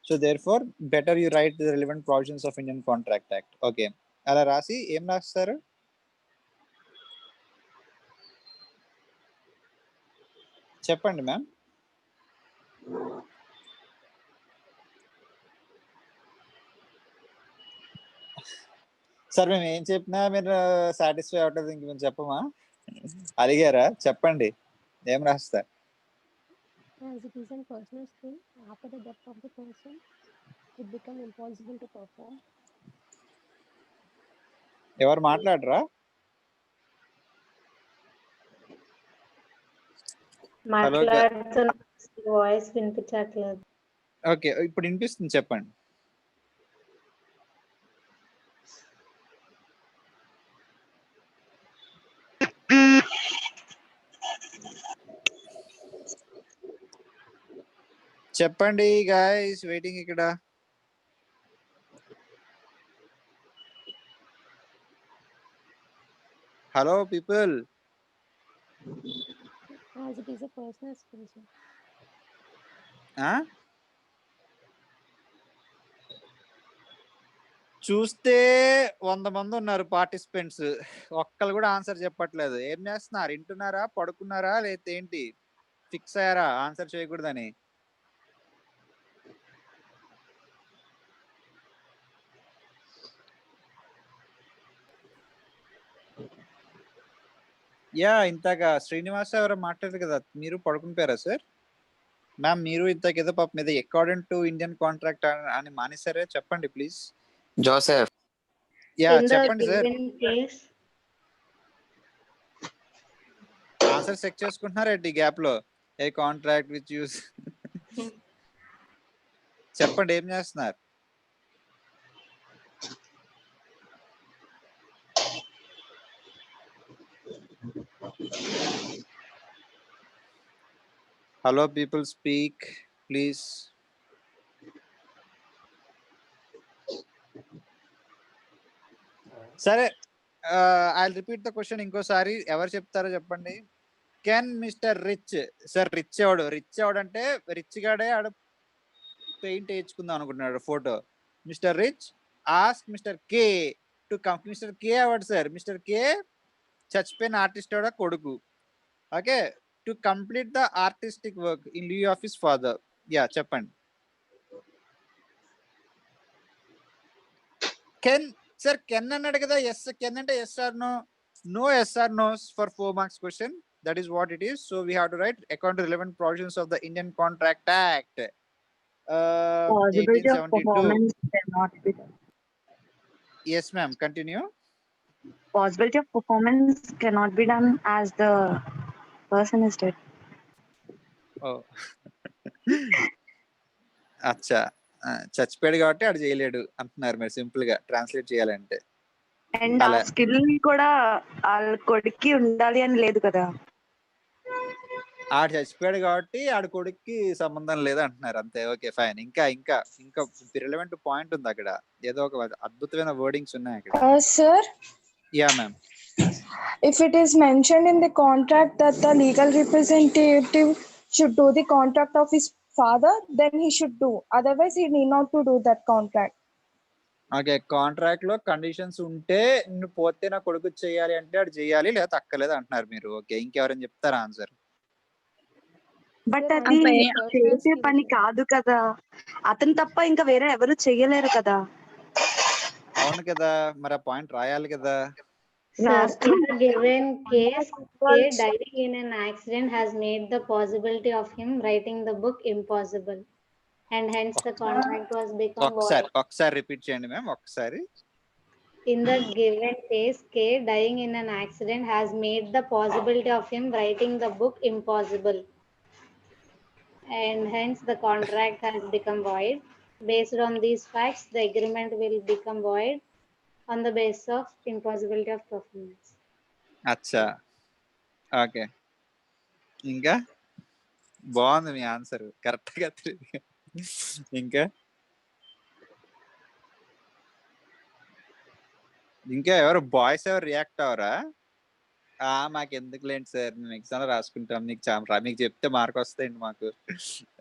So therefore, better you write the relevant provisions of Indian Contract Act. Okay. Ala rasi em rastaru? Cheppandi ma'am. Sir మేము ఏం చెప్పినా మీరు satisfy అవ్వట్లేదు, ఇంక మేము చెప్పమా? అడిగారా? చెప్పండి ఏం రాస్తారు. As it is a personal skill, after the death of the person, it become impossible to perform. ఎవరు మాట్లాడరా? మాట్లాడుతున్న వాయిస్ వినిపించట్లేదు. ఓకే, ఇప్పుడు వినిపిస్తుంది, చెప్పండి. చెప్పండి గాయ్స్, వెయిటింగ్ ఇక్కడ. Hello people. As it is a personal skill, sir. చూస్తే 100 మంది ఉన్నారు పార్టిసిపెంట్స్, ఒక్కరు కూడా ఆన్సర్ చెప్పట్లేదు. ఏం చేస్తున్నారు? వింటున్నారా, పడుకున్నారా, లేకపోతే ఏంటి? ఫిక్స్ అయ్యారా ఆన్సర్ చేయకూడదని? యా, ఇంతగా శ్రీనివాస ఎవరో మాట్లాడారు కదా, మీరు పడుకుంటారా సార్? మ్యామ్ మీరు ఇంతకేదో పాప మీద అకార్డింగ్ టు ఇండియన్ కాంట్రాక్ట్ అని మానేసారే, చెప్పండి please. Joseph. Yeah In the చెప్పండి sir. given case, answer check చేసుకుంటున్నారా ఏంటి గ్యాప్ లో? ఏ కాంట్రాక్ట్ విచ్ యూస్ చెప్పండి ఏం చేస్తున్నారు? Hello people, speak please. సరే, ఐ రిపీట్ ద క్వశ్చన్ ఇంకోసారి. ఎవరు చెప్తారో చెప్పండి. Can mister Rich, sir Rich ఎవడు? రిచ్ ఎవడంటే రిచ్ గాడే ఆడ పెయింట్ వేయించుకుందాం అనుకుంటున్నాడు photo. Mister Rich ask mister K to come. Mister K ఎవడు సార్? మిస్టర్ కే చచ్చిపోయిన ఆర్టిస్ట్ ఎవడ కొడుకు. Okay, to complete the artistic work in lieu of his father. Yeah చెప్పండి. కెన్ సార్, కెన్ అన్నాడు కదా. ఎస్ కెన్ అంటే yes or no, no yes or nos for 4 marks question. That is what it is. So we have to write according to relevant provisions of the Indian Contract Act. Possibility of 1872. performance cannot be done. Yes, ma'am. Continue. Possibility of performance cannot be done as the person is dead. Oh. అచ్చా, చచ్చిపోయాడు కాబట్టి ఆడు చేయలేడు అంటున్నారు మీరు, simple గా translate చేయాలంటే. And ఆ అలా స్కిల్ కూడా వాళ్ళ కొడుక్కి ఉండాలి అని లేదు కదా. ఆడు చచ్చిపోయాడు కాబట్టి ఆడు కొడుక్కి సంబంధం లేదు అంటున్నారు అంతే. Okay fine. ఇంకా ఇంకా ఇంకా రిలవెంట్ పాయింట్ ఉంది అక్కడ, ఏదో ఒక అద్భుతమైన వర్డింగ్స్ ఉన్నాయి అక్కడ. Sir, yeah ma'am. if it is mentioned in the contract that the legal representative should do the contract of his father, then he should do. Otherwise, he need not to do that contract. Okay, contract లో conditions ఉంటే నువ్వు పోతే నా కొడుకు చేయాలి అంటే అది చేయాలి, లేదా తక్కలేదు అంటున్నారు మీరు. ఓకే, ఇంకెవరైనా చెప్తారా ఆన్సర్? బట్ అది చేసే పని కాదు కదా, అతను తప్ప ఇంకా వేరే ఎవరు చెయ్యలేరు కదా. అవును కదా, మరి ఆ పాయింట్ రాయాలి కదా. sir, in the given case, K dying in an accident has made the possibility of him writing the book impossible, and hence the contract was become void. ఒకసారి రిపీట్ చేయండి మ్యామ్, ఒకసారి. In the given case, K dying in an accident has made the possibility of him writing the book impossible, and hence the contract has become void. Based on these facts, the agreement will become void on the basis of impossibility of performance. అచ్చా, okay. ఇంకా బాగుంది మీ answer, correct గా. ఇంకా ఇంకా ఎవరు boys ఎవరు react అవరా? మాకు ఎందుకు లేండి సార్, మేము ఎగ్జామ్ లో రాసుకుంటాం, మీకు చెప్తే మార్క్ వస్తాయండి మాకు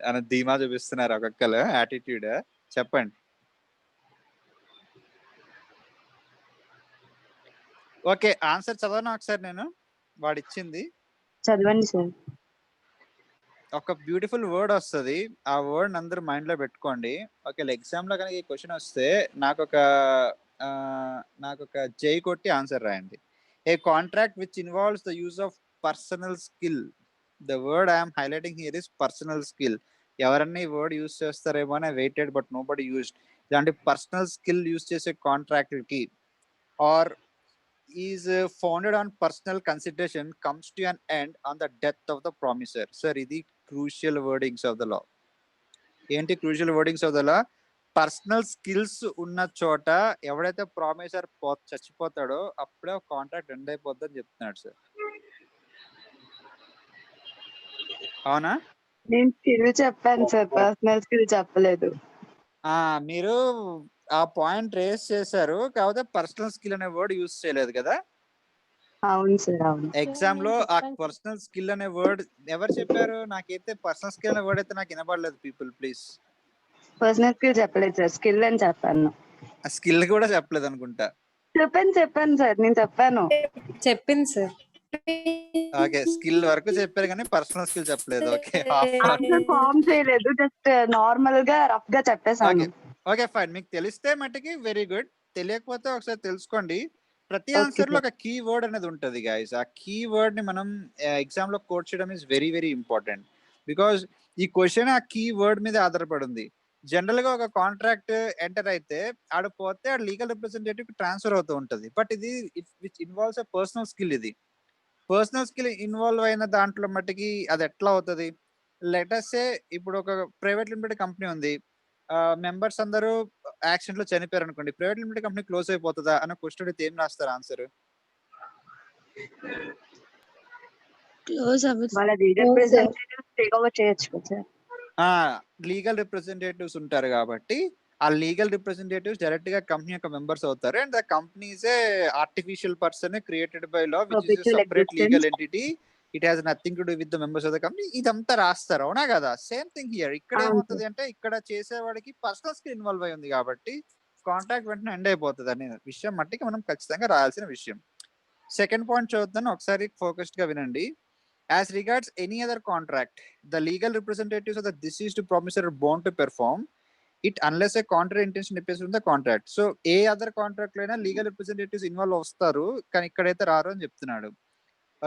అని ధీమా చూపిస్తున్నారు ఒక్కొక్కరు యాటిట్యూడ్. చెప్పండి. ఓకే, ఆన్సర్ చదవను ఒకసారి నేను, వాడు ఇచ్చింది. చదవండి సార్. ఒక బ్యూటిఫుల్ వర్డ్ వస్తుంది, ఆ వర్డ్ అందరూ మైండ్ లో పెట్టుకోండి. ఓకే, ఎగ్జామ్ లో కనుక ఈ క్వశ్చన్ వస్తే నాకు ఒక నాకు ఒక జై కొట్టి ఆన్సర్ రాయండి. A contract which involves the use of personal skill. The word I'm highlighting here is personal skill. ఎవరన్నా ఈ వర్డ్ యూజ్ చేస్తారేమో అని waited but nobody used. ఇలాంటి పర్సనల్ స్కిల్ యూజ్ చేసే కాంట్రాక్ట్కి or is founded on personal consideration comes to an end on the death of the promisor. Sir ఇది crucial wordings of the law. ఏంటి crucial wordings of the law? Personal skills ఉన్న చోట ఎవడైతే promissory చచ్చిపోతాడో అప్పుడే contract end అయిపోద్ది అని చెప్తున్నాడు sir. అవునా? నేను స్కిల్ చెప్పాను సార్, పర్సనల్ స్కిల్ చెప్పలేదు. మీరు ఆ పాయింట్ రేస్ చేశారు, కాకపోతే పర్సనల్ స్కిల్ అనే వర్డ్ యూజ్ చేయలేదు కదా అవును సార్, అవును. ఎగ్జామ్ లో. ఆ పర్సనల్ స్కిల్ అనే వర్డ్ ఎవరు చెప్పారు? నాకైతే పర్సనల్ స్కిల్ అనే వర్డ్ అయితే నాకు వినపడలేదు. People please. పర్సనల్ స్కిల్ చెప్పలేదు సార్, స్కిల్ అని చెప్పాను. ఆ స్కిల్ కూడా చెప్పలేదు అనుకుంటా. చెప్పాను సార్, నేను చెప్పాను. చెప్పింది సార్. ఓకే, స్కిల్ వరకు చెప్పారు కానీ పర్సనల్ స్కిల్ చెప్పలేదు. ఓకే, ఆన్సర్ ఫామ్ చేయలేదు, జస్ట్ నార్మల్ గా రఫ్ గా చెప్పేసాను. Okay fine. మీకు తెలిస్తే మట్టుకి వెరీ గుడ్, తెలియకపోతే ఒకసారి తెలుసుకోండి. ప్రతి Okay, ఆన్సర్ లో sir. ఒక కీ వర్డ్ అనేది ఉంటది గైస్. ఆ కీ వర్డ్ ని మనం ఎగ్జామ్ లో కోట్ చేయడం is very very important. Because ఈ క్వశ్చన్ ఆ కీ వర్డ్ మీద ఆధారపడింది. జనరల్ గా ఒక కాంట్రాక్ట్ ఎంటర్ అయితే ఆడ పోతే ఆ లీగల్ రిప్రజెంటేటివ్ ట్రాన్స్ఫర్ అవుతూ ఉంటది. బట్ ఇది which involves a personal skill. ఇది పర్సనల్ స్కిల్ ఇన్వాల్వ్ అయిన దాంట్లో మట్టికి అది ఎట్లా అవుతుంది? లెటర్సే ఇప్పుడు ఒక ప్రైవేట్ లిమిటెడ్ కంపెనీ ఉంది, మెంబర్స్ అందరూ యాక్సిడెంట్ లో చనిపోయారు అనుకోండి, ప్రైవేట్ లిమిటెడ్ కంపెనీ క్లోజ్ అయిపోతుందా అన్న క్వశ్చన్ అయితే ఏం రాస్తారు ఆన్సర్? క్లోజ్ అవ్వదు. వాళ్ళ రిప్రజెంటేటివ్స్ టేక్ ఓవర్ చేయొచ్చు కదా సార్. లీగల్ రిప్రజెంటేటివ్స్ ఉంటారు కాబట్టి ఆ లీగల్ రిప్రజెంటేటివ్స్ డైరెక్ట్ గా కంపెనీ యొక్క మెంబర్స్ అవుతారు. And the companies A artificial person created by law which is Perpetual separate existence. Legal entity. It has nothing to do with the members of the company. ఇదంతా రాస్తారు, అవునా కదా? Same thing here. ఇక్కడ అవును ఏమవుతుంది అంటే ఇక్కడ చేసేవాడికి పర్సనల్ స్కిల్ ఇన్వాల్వ్ అయి ఉంది కాబట్టి కాంట్రాక్ట్ వెంటనే ఎండ్ అయిపోతుంది అనే విషయం మట్టికి మనం ఖచ్చితంగా రాయాల్సిన విషయం. సెకండ్ పాయింట్ చదువుతాను, ఒకసారి ఫోకస్డ్ గా వినండి. As regards any other contract, the legal representatives of the deceased promisor are bound to perform it unless a contrary intention appears in the contract. So A other contract లో అయినా legal representatives involve వస్తారు, కానీ ఇక్కడైతే రారు అని చెప్తున్నాడు.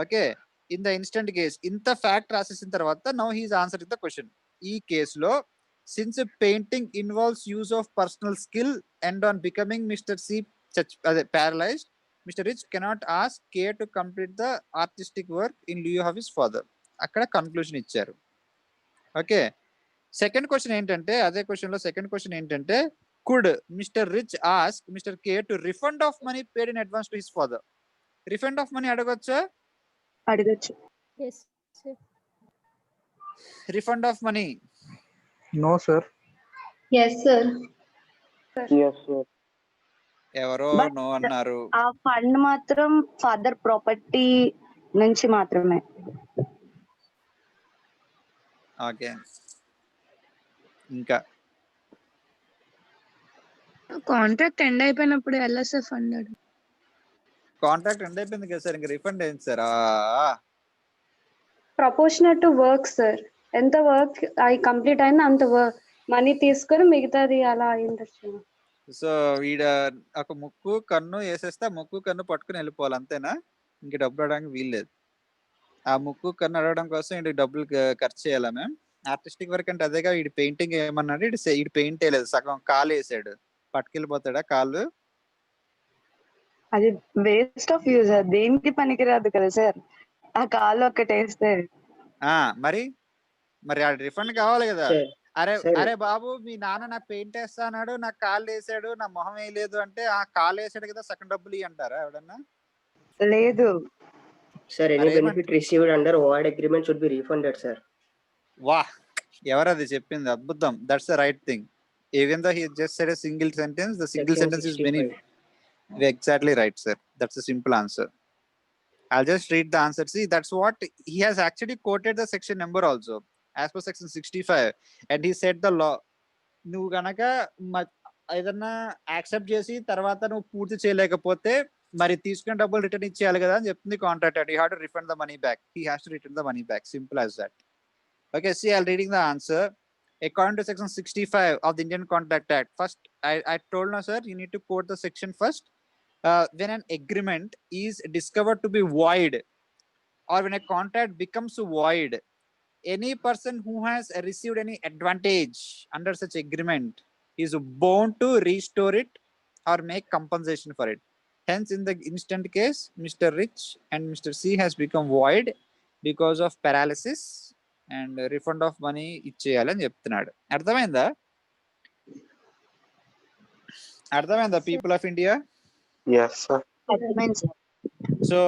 Okay, in the instant case ఇంత fact రాసేసిన తర్వాత now he's answering the question. ఈ కేసులో since painting involves use of personal skill and on becoming mister C paralysed, Mr. Rich cannot ask K to complete the artistic work in lieu of his father. అక్కడ conclusion ఇచ్చారు. Okay, second question ఏంటంటే, అదే question లో second question ఏంటంటే, could mister Rich ask mister K to refund of money paid in advance to his father? Refund of money అడగొచ్చా? అడగచ్చు. Yes, sir. Refund of money? No, sir. Yes, sir. Yes, sir. ఎవరో But no అన్నారు. ఆ fund మాత్రం father property నుంచి మాత్రమే. Okay, ఇంకా contract end అయిపోయినప్పుడు ఎల్ఎస్ఎఫ్ ఫండ్ కాంట్రాక్ట్ ఎండ్ అయిపోయింది కదా సార్, ఇంకా రిఫండ్ అయింది sir. Proportional to work sir. ఎంత వర్క్ అయి కంప్లీట్ అయిందో అంత మనీ తీసుకొని మిగతాది అలా అయిండొచ్చు. సో వీడ ఒక ముక్కు కన్ను వేసేస్తే ఆ ముక్కు కన్ను పట్టుకుని వెళ్ళిపోవాలి, అంతేనా? ఇంక డబ్బులు అడగడానికి వీల్లేదు. ఆ ముక్కు కన్ను అడగడం కోసం వీడికి డబ్బులు ఖర్చు చేయాలా మ్యామ్? ఆర్టిస్టిక్ వర్క్ అంటే అదేగా. వీడి పెయింటింగ్ ఏమన్నాడు, వీడు పెయింట్ వేయలేదు, సగం కాలు వేసాడు, పట్టుకెళ్ళిపోతాడా కాళ్ళు? అది వేస్ట్ ఆఫ్ యూజ్, దేనికి పనికిరాదు కదా సార్ ఆ కాలు ఒక్కటి వేస్తే. మరి మరి ఆ రిఫండ్ కావాలి కదా. అరే Sir. అరే బాబు, మీ నాన్న నాకు పెయింట్ వేస్తా అన్నాడు, నాకు కాళ్ళు వేసాడు, నా మొహం వేయలేదు అంటే ఆ కాళ్ళు వేసాడు కదా, సగం డబ్బులు ఇవ్వ అంటారా ఎవడన్నా? లేదు. Sir, any benefit received under OID agreement should be refunded, sir. వా, ఎవరది చెప్పింది? అద్భుతం. That's the right thing. Even though he just said a single sentence, the single Section sentence is many. 65. Exactly right, sir. That's a simple answer. I'll just read the answer. See, that's what he has actually quoted the section number also, as per section 65, and he said the law. నువ్వు గనక ఏదన్నా accept చేసి తర్వాత నువ్వు పూర్తి చేయలేకపోతే మరి తీసుకున్న డబ్బులు రిటర్న్ ఇచ్చేయాలి కదా అని చెప్తుంది contract. He had to refund the money back. He has to return the money back. Simple as that. Okay, see, I'll reading the answer. according to section 65 of the Indian Contract Act. First, I told no, sir, you need to quote the section first. When an agreement is discovered to be void, or when a contract becomes void, any person who has received any advantage under such agreement is bound to restore it or make compensation for it. Hence, in the instant case, Mr. Rich and Mr. C has become void because of paralysis, and refund of money ఇచ్చేయాలని చెప్తున్నాడు. అర్థమైందా people of India? Yes, sir. So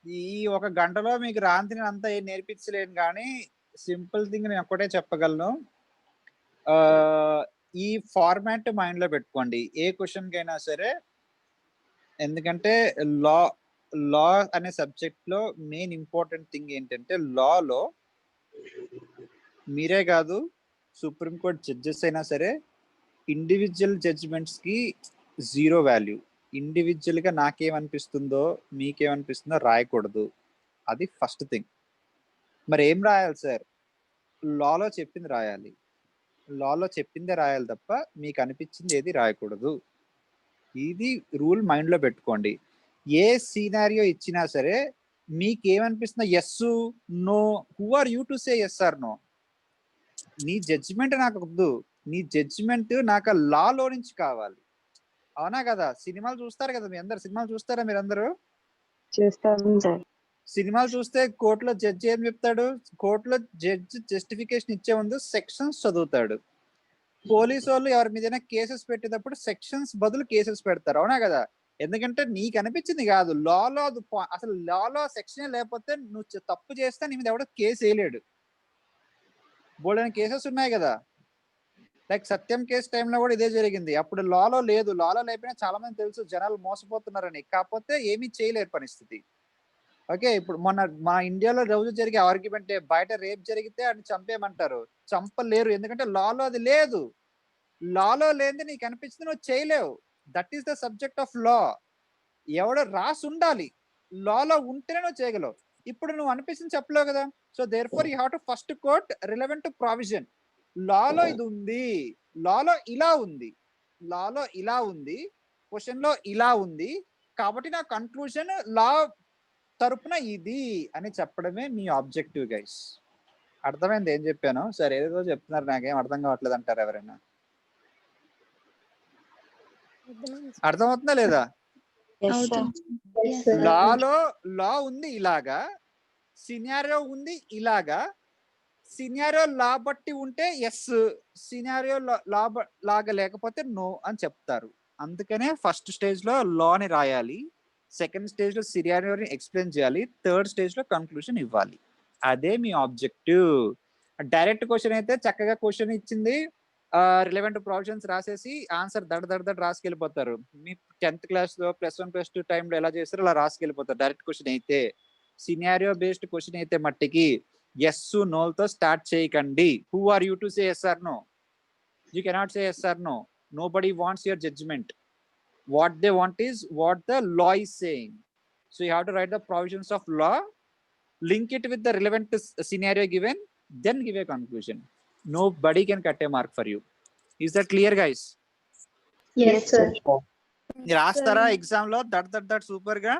ఈ ఒక గంటలో మీకు రాంతిని అంతా ఏం నేర్పించలేను, కానీ simple thing నేను ఒక్కటే చెప్పగలను. ఈ ఫార్మాట్ మైండ్ లో పెట్టుకోండి ఏ క్వశ్చన్ కైనా సరే. ఎందుకంటే లా అనే సబ్జెక్ట్ లో మెయిన్ ఇంపార్టెంట్ థింగ్ ఏంటంటే, లాలో మీరే కాదు సుప్రీంకోర్టు జడ్జెస్ అయినా సరే ఇండివిజువల్ జడ్జిమెంట్స్ కి జీరో వాల్యూ. ఇండివిజువల్ గా నాకేమనిపిస్తుందో మీకేమనిపిస్తుందో రాయకూడదు. అది ఫస్ట్ థింగ్. మరి ఏం రాయాలి సార్? లాలో చెప్పింది రాయాలి. లాలో చెప్పిందే రాయాలి తప్ప మీకు అనిపించింది ఏది రాయకూడదు. ఇది రూల్ మైండ్ లో పెట్టుకోండి. ఏ సీనారియో ఇచ్చినా సరే మీకేమనిపిస్తుందో yes no, who are you to say yes or no? నీ జడ్జిమెంట్ నాకు వద్దు, నీ జడ్జిమెంట్ నాకు లాలో నుంచి కావాలి. అవునా కదా? సినిమాలు చూస్తారు కదా మీ అందరు? సినిమాలు చూస్తారా మీరందరూ? సినిమాలు చూస్తే కోర్టులో జడ్జి ఏం చెప్తాడు? కోర్టులో జడ్జి జస్టిఫికేషన్ ఇచ్చే ముందు సెక్షన్స్ చదువుతాడు. పోలీసు వాళ్ళు ఎవరి మీదైనా కేసెస్ పెట్టేటప్పుడు సెక్షన్స్ బదులు కేసెస్ పెడతారు. అవునా కదా? ఎందుకంటే నీకు అనిపించింది కాదు, లాలో అసలు లాలో సెక్షన్ లేకపోతే నువ్వు తప్పు చేస్తే నీ మీద ఎవడో కేసు వేయలేడు. బోల్డెన్ కేసెస్ ఉన్నాయి కదా. లైక్ సత్యం కేసు టైంలో కూడా ఇదే జరిగింది. అప్పుడు లాలో లేదు, లాలో లేకపోయినా చాలా మంది తెలుసు జనాలు మోసపోతున్నారని, కాకపోతే ఏమీ చేయలేరు పరిస్థితి. ఓకే, ఇప్పుడు మన ఇండియాలో రోజు జరిగే ఆర్గ్యుమెంట్, బయట రేప్ జరిగితే అని చంపేయమంటారు, చంపలేరు. ఎందుకంటే లాలో అది లేదు. లాలో లేనిది నీకు అనిపించింది నువ్వు చేయలేవు. That is the subject of law. ఎవడో రాసి ఉండాలి, లాలో ఉంటేనే నువ్వు చేయగలవు. ఇప్పుడు నువ్వు అనిపిస్తుంది చెప్పలేవు కదా. So therefore you have to first quote relevant to provision. లాలో ఇది ఉంది, లాలో ఇలా ఉంది, లాలో ఇలా ఉంది, క్వశ్చన్ లో ఇలా ఉంది, కాబట్టి నా కన్క్లూజన్ లా తరపున ఇది అని చెప్పడమే మీ ఆబ్జెక్టివ్ గైస్. అర్థమైంది ఏం చెప్పాను? సరే ఏదో చెప్తున్నారు, నాకేం అర్థం కావట్లేదు అంటారు ఎవరైనా? అర్థమవుతుందా లేదా? లా ఉంది ఇలాగా, సినారియో ఉంది ఇలాగా. సినారియో లా బట్టి ఉంటే ఎస్, సినారియో లాగా లేకపోతే నో అని చెప్తారు. అందుకనే ఫస్ట్ స్టేజ్ లో లాని రాయాలి, సెకండ్ స్టేజ్ లో సినారియోని ఎక్స్ప్లెయిన్ చేయాలి, థర్డ్ స్టేజ్ లో కన్క్లూషన్ ఇవ్వాలి. అదే మీ ఆబ్జెక్టివ్. డైరెక్ట్ క్వశ్చన్ అయితే చక్కగా క్వశ్చన్ ఇచ్చింది, రిలవెంట్ ప్రొవిజన్స్ రాసేసి ఆన్సర్ దడ రాసుకెళ్ళిపోతారు. మీ 10th క్లాస్ లో +1 +2 టైంలో ఎలా చేస్తారో అలా రాసుకెళ్ళిపోతారు. డైరెక్ట్ క్వశ్చన్ అయితే, సినారియో బేస్డ్ క్వశ్చన్ అయితే మట్టికి ఎస్ నోలతో స్టార్ట్ చేయకండి. Who are you to say yes or no? You cannot say yes or no. Nobody wants your judgement. What they want is what the law is saying. So you have to write the provisions of law, link it with the relevant scenario given, then give a conclusion. Nobody can cut a mark for you. Is that clear, guys? Yes, sir. రాస్తారా exam లో that super గా?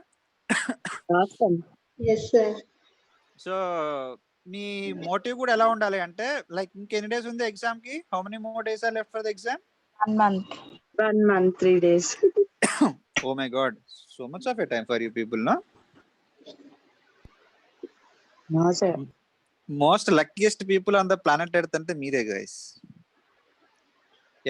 Yes, sir. So మీ motive కూడా ఎలా ఉండాలి అంటే, like ఇంకెన్ని days ఉంది exam కి? How many more days are left for the exam? 1 month 3 days. Oh my god, so much of a time for you people, no? No sir. Most luckiest people on the planet earth అంటే మీరే guys.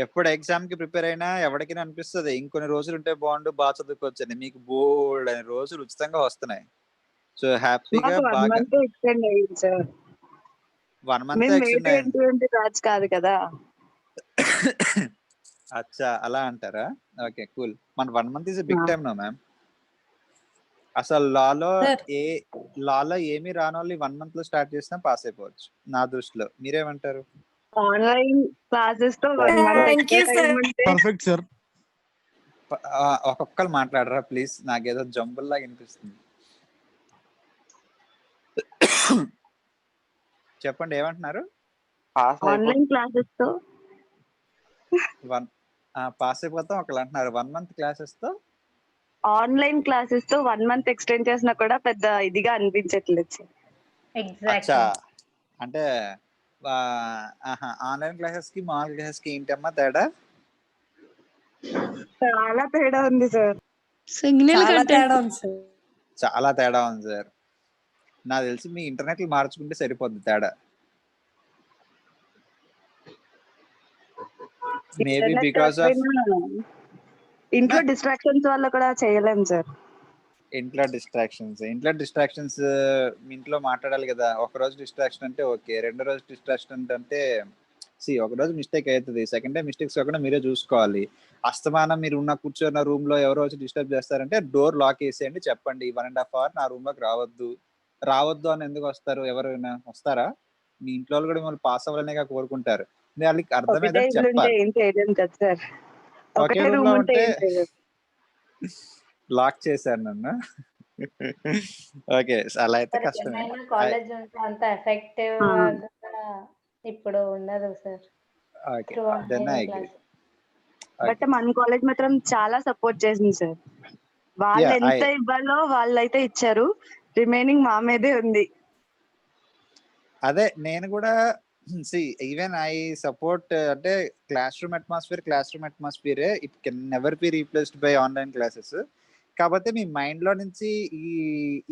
ఎప్పుడు exam కి prepare అయినా ఎవరికైనా అనిపిస్తుంది ఇంకొన్ని రోజులు ఉంటే బాగుండు, బాగా చదువుకోవచ్చని. మీకు బోల్డ్ అనే రోజులు ఉచితంగా వస్తున్నాయి. సో హ్యాపీగా బాగా 1 month ఎక్స్టెండ్ అయ్యింది సార్. 1 month మేము ఎక్స్టెండ్ అయింది. 2020 బ్యాచ్ కాదు కదా. అచ్చా, అలా అంటారా? Okay cool. మన 1 month is big time no ma'am. అసలు లాలో ఏమి రానోళ్ళు 1 month లో స్టార్ట్ చేసినా పాస్ అయిపోవచ్చు నా దృష్టిలో. మీరేమంటారు? ఆన్లైన్ క్లాసెస్ తో 1 month పర్ఫెక్ట్ సార్. ఒక్కొక్కరు మాట్లాడరా ప్లీజ్, నాకేదో జంబుల్లాగా వినిపిస్తుంది. చెప్పండి ఏమంటున్నారు? పాస్ ఆన్లైన్ క్లాసెస్ తో పాస్ అయిపోతాం ఒకళ్ళు అంటున్నారు 1 month క్లాసెస్ తో ఆన్లైన్ క్లాసెస్ తో 1 month ఎక్స్టెండ్ చేసినా కూడా పెద్ద ఇదిగా అనిపించట్లేదు సార్. అచ్చా అంటే ఆన్లైన్ క్లాసెస్ కి మామూలు క్లాసెస్ కి ఏంటమ్మా తేడా? చాలా తేడా ఉంది సార్. సిగ్నల్ చాలా కట్ తేడా ఉంది సార్. చాలా తేడా ఉంది సార్. నాకు తెలిసి మీ ఇంటర్నెట్ మార్చుకుంటే సరిపోద్ది తేడా. మేబీ బికాస్ ఆఫ్ ఇంట్లో డిస్ట్రాక్షన్స్ వల్ల కూడా చేయలేం సార్. ఇంట్లో డిస్ట్రాక్షన్స్ మీ ఇంట్లో మాట్లాడాలి కదా. ఒక రోజు డిస్ట్రాక్షన్ అంటే ఓకే, రెండో రోజు డిస్ట్రాక్షన్ అంటే ఒక రోజు మిస్టేక్ అవుతుంది, సెకండ్ టైం మిస్టేక్స్ కాకుండా మీరే చూసుకోవాలి. అస్తమానం మీరు ఉన్న కూర్చున్న రూమ్ లో ఎవరో వచ్చి డిస్టర్బ్ చేస్తారంటే డోర్ లాక్ వేసేయండి, చెప్పండి 1.5 hour నా రూమ్ లోకి రావద్దు అని. ఎందుకు వస్తారు? ఎవరైనా వస్తారా? మీ ఇంట్లో వాళ్ళు కూడా మిమ్మల్ని పాస్ అవ్వాలనే కోరుకుంటారు. వాళ్ళకి ఒకటే అర్థమైతే ఇల్లు ఉంటే చెప్పాలి. ఏం చేయలేం కదా సార్. ఒకే ఒకటే రూమ్ రూమ్ లో ఉంటే ఉంటే ఏం చేయలేం. లాక్ చేశారు నన్ను. ఓకే, అలా అయితే కష్టమే. కాలేజ్ ఉంటే అంత ఎఫెక్టివ్ ఇప్పుడు ఉండదు sir. Okay, then I agree. But మన కాలేజ్ మాత్రం చాలా సపోర్ట్ చేసింది సార్. వాళ్ళు ఎంత ఇవ్వాలో వాళ్ళైతే ఇచ్చారు, రిమైనింగ్ మా మీదే ఉంది. అదే నేను కూడా ఈవెన్ ఐ సపోర్ట్. అంటే class room atmosphere it can never be replaced buy online classes. కాకపోతే మీ మైండ్ లో నుంచి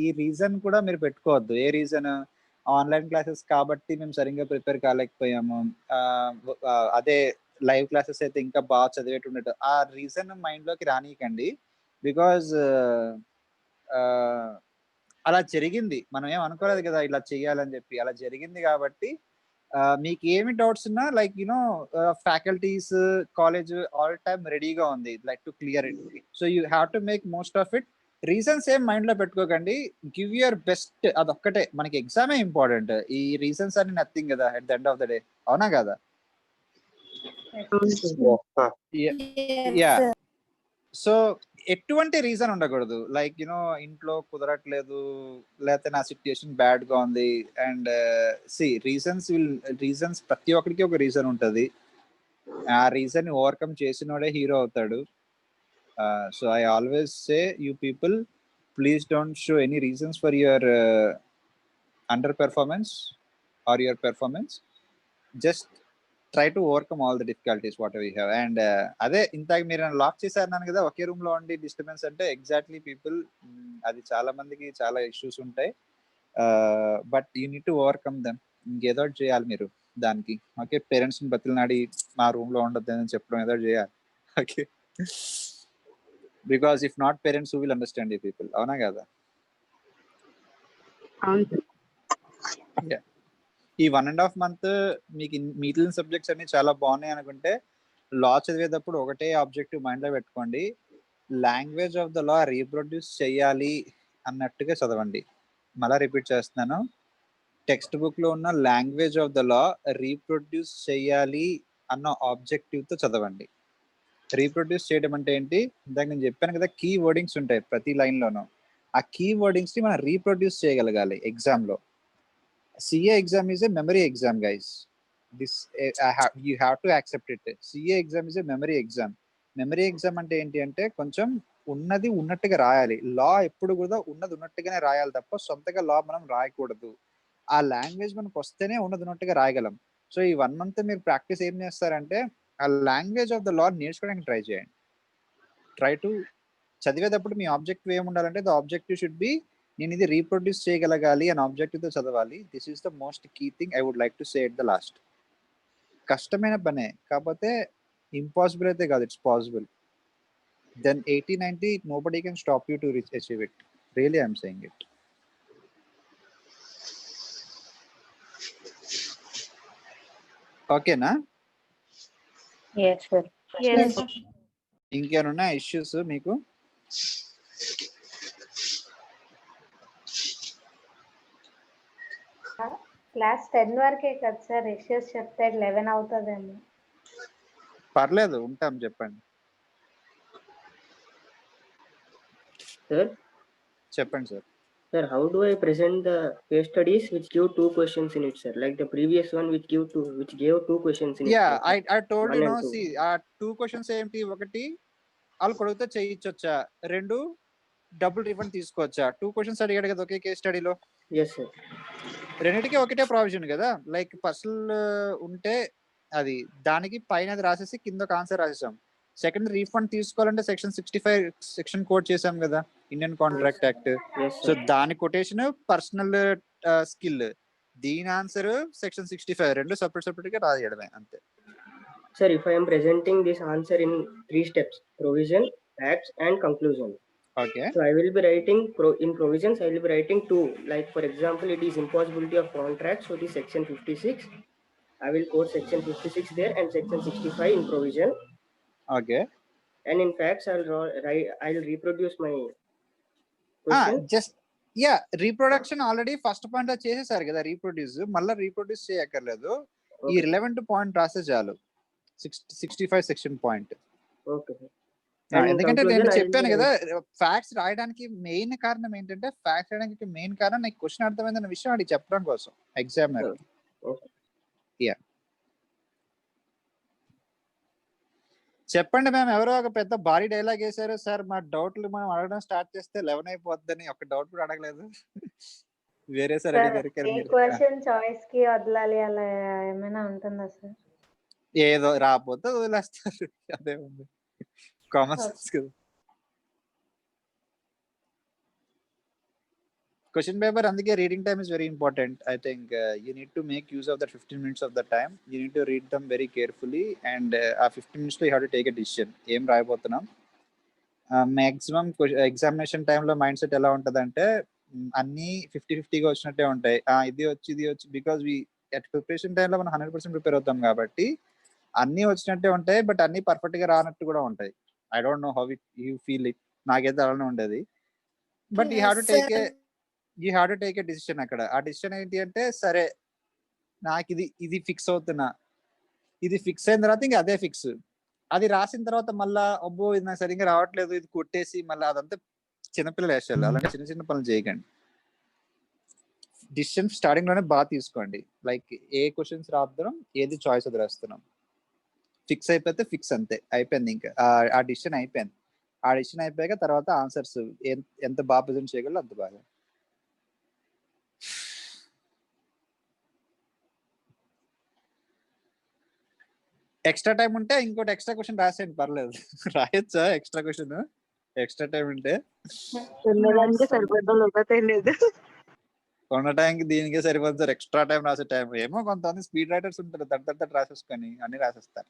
ఈ రీజన్ కూడా మీరు పెట్టుకోవద్దు. ఏ రీజన్? ఆన్లైన్ క్లాసెస్ కాబట్టి మేము సరిగ్గా ప్రిపేర్ కాలేకపోయాము, అదే లైవ్ క్లాసెస్ అయితే ఇంకా బాగా చదివేటుండేది. ఆ రీజన్ మైండ్ లోకి రానియకండి. బికాజ్ అలా జరిగింది, మనం ఏం అనుకోలేదు కదా ఇలా చెయ్యాలని చెప్పి. అలా జరిగింది కాబట్టి మీకు ఏమి డౌట్స్ ఉన్నా like faculties, college all time రెడీగా ఉంది like to clear it. So you have to make most of it. Reasons ఏం మైండ్ లో పెట్టుకోకండి, గివ్ యువర్ బెస్ట్. అదొక్కటే మనకి. ఎగ్జామే ఇంపార్టెంట్, ఈ రీజన్స్ అన్ని నథింగ్ కదా at the end of the day. అవునా కదా? యా. సో ఎటువంటి రీజన్ ఉండకూడదు లైక్ ఇంట్లో కుదరట్లేదు, లేకపోతే నా సిచ్యుయేషన్ బ్యాడ్ గా ఉంది. అండ్ రీజన్స్ ప్రతి ఒక్కరికి ఒక రీజన్ ఉంటుంది. ఆ రీజన్ ఓవర్కమ్ చేసినోడే హీరో అవుతాడు. So I always say you people, please don't show any reasons for your under performance or your performance. Just try to overcome all the difficulties what we have. And అదే ఇంతకు మీరు lock చేశారన్నాను కదా, ఒకే room లో ఉండి disturbance అంటే exactly people, అది చాలా మందికి చాలా ఇష్యూస్ ఉంటాయి. But you need to overcome them. ఇంకేదో చేయాలి మీరు దానికి. ఓకే, పేరెంట్స్ ని బతిలాడి మా రూమ్ లో ఉండొద్దు అని చెప్పడం ఏదో చేయాలి. Okay, because if not parents who will understand you people. అవునా కదా? ఈ 1.5 month మీకు మిగిలిన సబ్జెక్ట్స్ అన్ని చాలా బాగున్నాయి అనుకుంటే, లా చదివేటప్పుడు ఒకటే ఆబ్జెక్టివ్ మైండ్ లో పెట్టుకోండి, language of the law reproduce చేయాలి అన్నట్టుగా చదవండి. మళ్ళా రిపీట్ చేస్తున్నాను, టెక్స్ట్ బుక్ లో ఉన్న language of the law reproduce చేయాలి అన్న ఆబ్జెక్టివ్ తో చదవండి. రీప్రొడ్యూస్ చేయడం అంటే ఏంటి? ఇందాక నేను చెప్పాను కదా, కీ వర్డింగ్స్ ఉంటాయి ప్రతి లైన్ లోనూ. ఆ కీ వర్డింగ్స్ ని మనం రీప్రొడ్యూస్ చేయగలగాలి ఎగ్జామ్ లో. CA exam is a memory exam, guys. You have to accept it. CA exam is a memory exam. Memory exam అంటే ఏంటి అంటే కొంచెం ఉన్నది ఉన్నట్టుగా రాయాలి. లా ఎప్పుడు కూడా ఉన్నది ఉన్నట్టుగానే రాయాలి తప్ప సొంతగా లా మనం రాయకూడదు. ఆ లాంగ్వేజ్ మనకు వస్తేనే ఉన్నది ఉన్నట్టుగా రాయగలం. సో ఈ 1 month మీరు ప్రాక్టీస్ ఏం చేస్తారంటే, ఆ లాంగ్వేజ్ ఆఫ్ ద లా నేర్చుకోవడానికి ట్రై చేయండి. ట్రై టు చదివేటప్పుడు మీ ఆబ్జెక్టివ్ ఏముండాలంటే, ద ఆబ్జెక్టివ్ షుడ్ బి నేను ఇది రీప్రొడ్యూస్ చేయగలగాలి అని ఆబ్జెక్టివ్ తో చదవాలి. This is the most key thing I would like to say at the last. కష్టమైన పనే, కాకపోతే ఇంపాసిబుల్ అయితే కాదు, it's possible. Then 80-90 nobody can stop you to achieve it. Really, I'm saying it. ఓకేనా? Yes, sir. Yes. ఇంకేమన్నా issues మీకు? Class 10 వరకే కదా సార్, ఇష్యూస్ చెప్తే 11 అవుతుందేమో. పర్లేదు, ఉంటాం, చెప్పండి. సార్ చెప్పండి sir. Sir, how do I present the case studies which give 2 questions in it, sir? Like the previous one which gave 2 questions in it. Yeah, Sir. I told you, 1 no, and 2. see, 2 questions ఏంటి, ఒకటి వాళ్ళు కొడితే చేయించొచ్చా, 2 double refund తీసుకోవచ్చా. 2 questions అడిగాడు కదా ఒకే case స్టడీలో. Yes, sir. రెండింటికి ఒకటే ప్రావిజన్ కదా. లైక్ పర్సనల్ ఉంటే అది దానికి పైన అది రాసేసి కింద ఒక ఆన్సర్ రాసేసాం. సెకండ్ రీఫండ్ తీసుకోవాలంటే సెక్షన్ 65 సెక్షన్ కోడ్ చేసాం కదా, Indian contract act. Yes, so sir. దాని కొటేషన్ పర్సనల్ స్కిల్, దీని ఆన్సర్ సెక్షన్ 65, రెండు సపరేట్ గా రాయడమే అంతే. Sir, if I am presenting this answer in 3 steps: provision, facts, and conclusion. Okay. So I will be writing in provisions. I will be writing 2. Like for example, it is impossibility of contract. So it is section 56. I will quote section 56 there and section 65 in provision. Okay. And in facts, I'll reproduce my question. Just yeah, reproduction already first point చేసేసారు కదా, reproduce మళ్ళీ reproduce చేయక్కర్లేదు. ఈ relevant point రాస్తే చాలు, 65 section point. Okay. ఎందుకంటే నేను చెప్పాను కదా, ఫ్యాక్ట్స్ రాయడానికి మెయిన్ కారణం ఏంటంటే, ఫ్యాక్ట్స్ రాయడానికి మెయిన్ కారణం నీకు క్వశ్చన్ అర్థమైందన్న విషయం అడిగి చెప్పడం కోసం ఎగ్జామినర్. యా, చెప్పండి మ్యామ్. ఎవరో ఒక పెద్ద భారీ డైలాగ్ వేశారు, సార్ మా డౌట్లు మనం అడగడం స్టార్ట్ చేస్తే 11 అయిపోద్దని. ఒక డౌట్ కూడా అడగలేదు. వేరే సార్ అడిగారు. క్వశ్చన్ చాయిస్ కి వదలాలి అలా ఏమైనా ఉంటుందా సార్? ఏదో రాకపోతే వదిలేస్తారు, అదే ఉంది, కామన్ సెన్స్ కదా. క్వశ్చన్ పేపర్ అందుకే reading time is very important. I think you need to make use of that 15 minutes of the time. You need to read dum very carefully and ఆ 15 minutes లో you have to take a decision. ఏం రాయబోతున్నాం. Maximum examination టైంలో mind set ఎలా ఉంటుంది అంటే, అన్ని 50-50గా వచ్చినట్టే ఉంటాయి. ఇది వచ్చి బికాస్ అట్ ప్రిపరేషన్ టైంలో మనం 100% ప్రిపేర్ అవుతాం కాబట్టి అన్ని వచ్చినట్టే ఉంటాయి, బట్ అన్ని పర్ఫెక్ట్ గా రానట్టు కూడా ఉంటాయి. I don't know how it you feel it. నాకైతే అలానే ఉండేది. But you have to take a decision అక్కడ. ఆ డిసిషన్ ఏంటి అంటే, సరే నాకు ఇది ఫిక్స్ అవుతున్నా, ఇది ఫిక్స్ అయిన తర్వాత ఇంకా అదే ఫిక్స్. అది రాసిన తర్వాత మళ్ళా అబ్బో ఇది నాకు సరిగ్గా రావట్లేదు, ఇది కొట్టేసి మళ్ళీ అదంతా చిన్నపిల్లలు వేసారు. అలాంటి చిన్న చిన్న పనులు చేయకండి. డిసిషన్ స్టార్టింగ్ లోనే బాగా తీసుకోండి. లైక్ ఏ క్వశ్చన్స్ రాద్దాం, ఏది చాయిస్ అది రాస్తున్నాం, ఫిక్స్ అయిపోతే ఫిక్స్, అంతే, అయిపోయింది. ఇంకా ఆ డిసిషన్ అయిపోయింది. ఆ డిసిషన్ అయిపోయాక తర్వాత ఆన్సర్స్ ఎంత బాగా ప్రజెంట్ చేయగలరు అంత బాగా. ఎక్స్ట్రా టైం ఉంటే ఇంకోటి ఎక్స్ట్రా క్వశ్చన్ రాసేయండి, పర్లేదు. రాయొచ్చా ఎక్స్ట్రా క్వశ్చన్? ఎక్స్ట్రా టైం ఉంటే కొన్న టైంకి దీనికే సరిపోతుంది సార్. ఎక్స్ట్రా టైం రాసే టైం ఏమో, కొంతమంది స్పీడ్ రైటర్స్ ఉంటారు, తట్ రాసేసుకొని అన్ని రాసేస్తారు.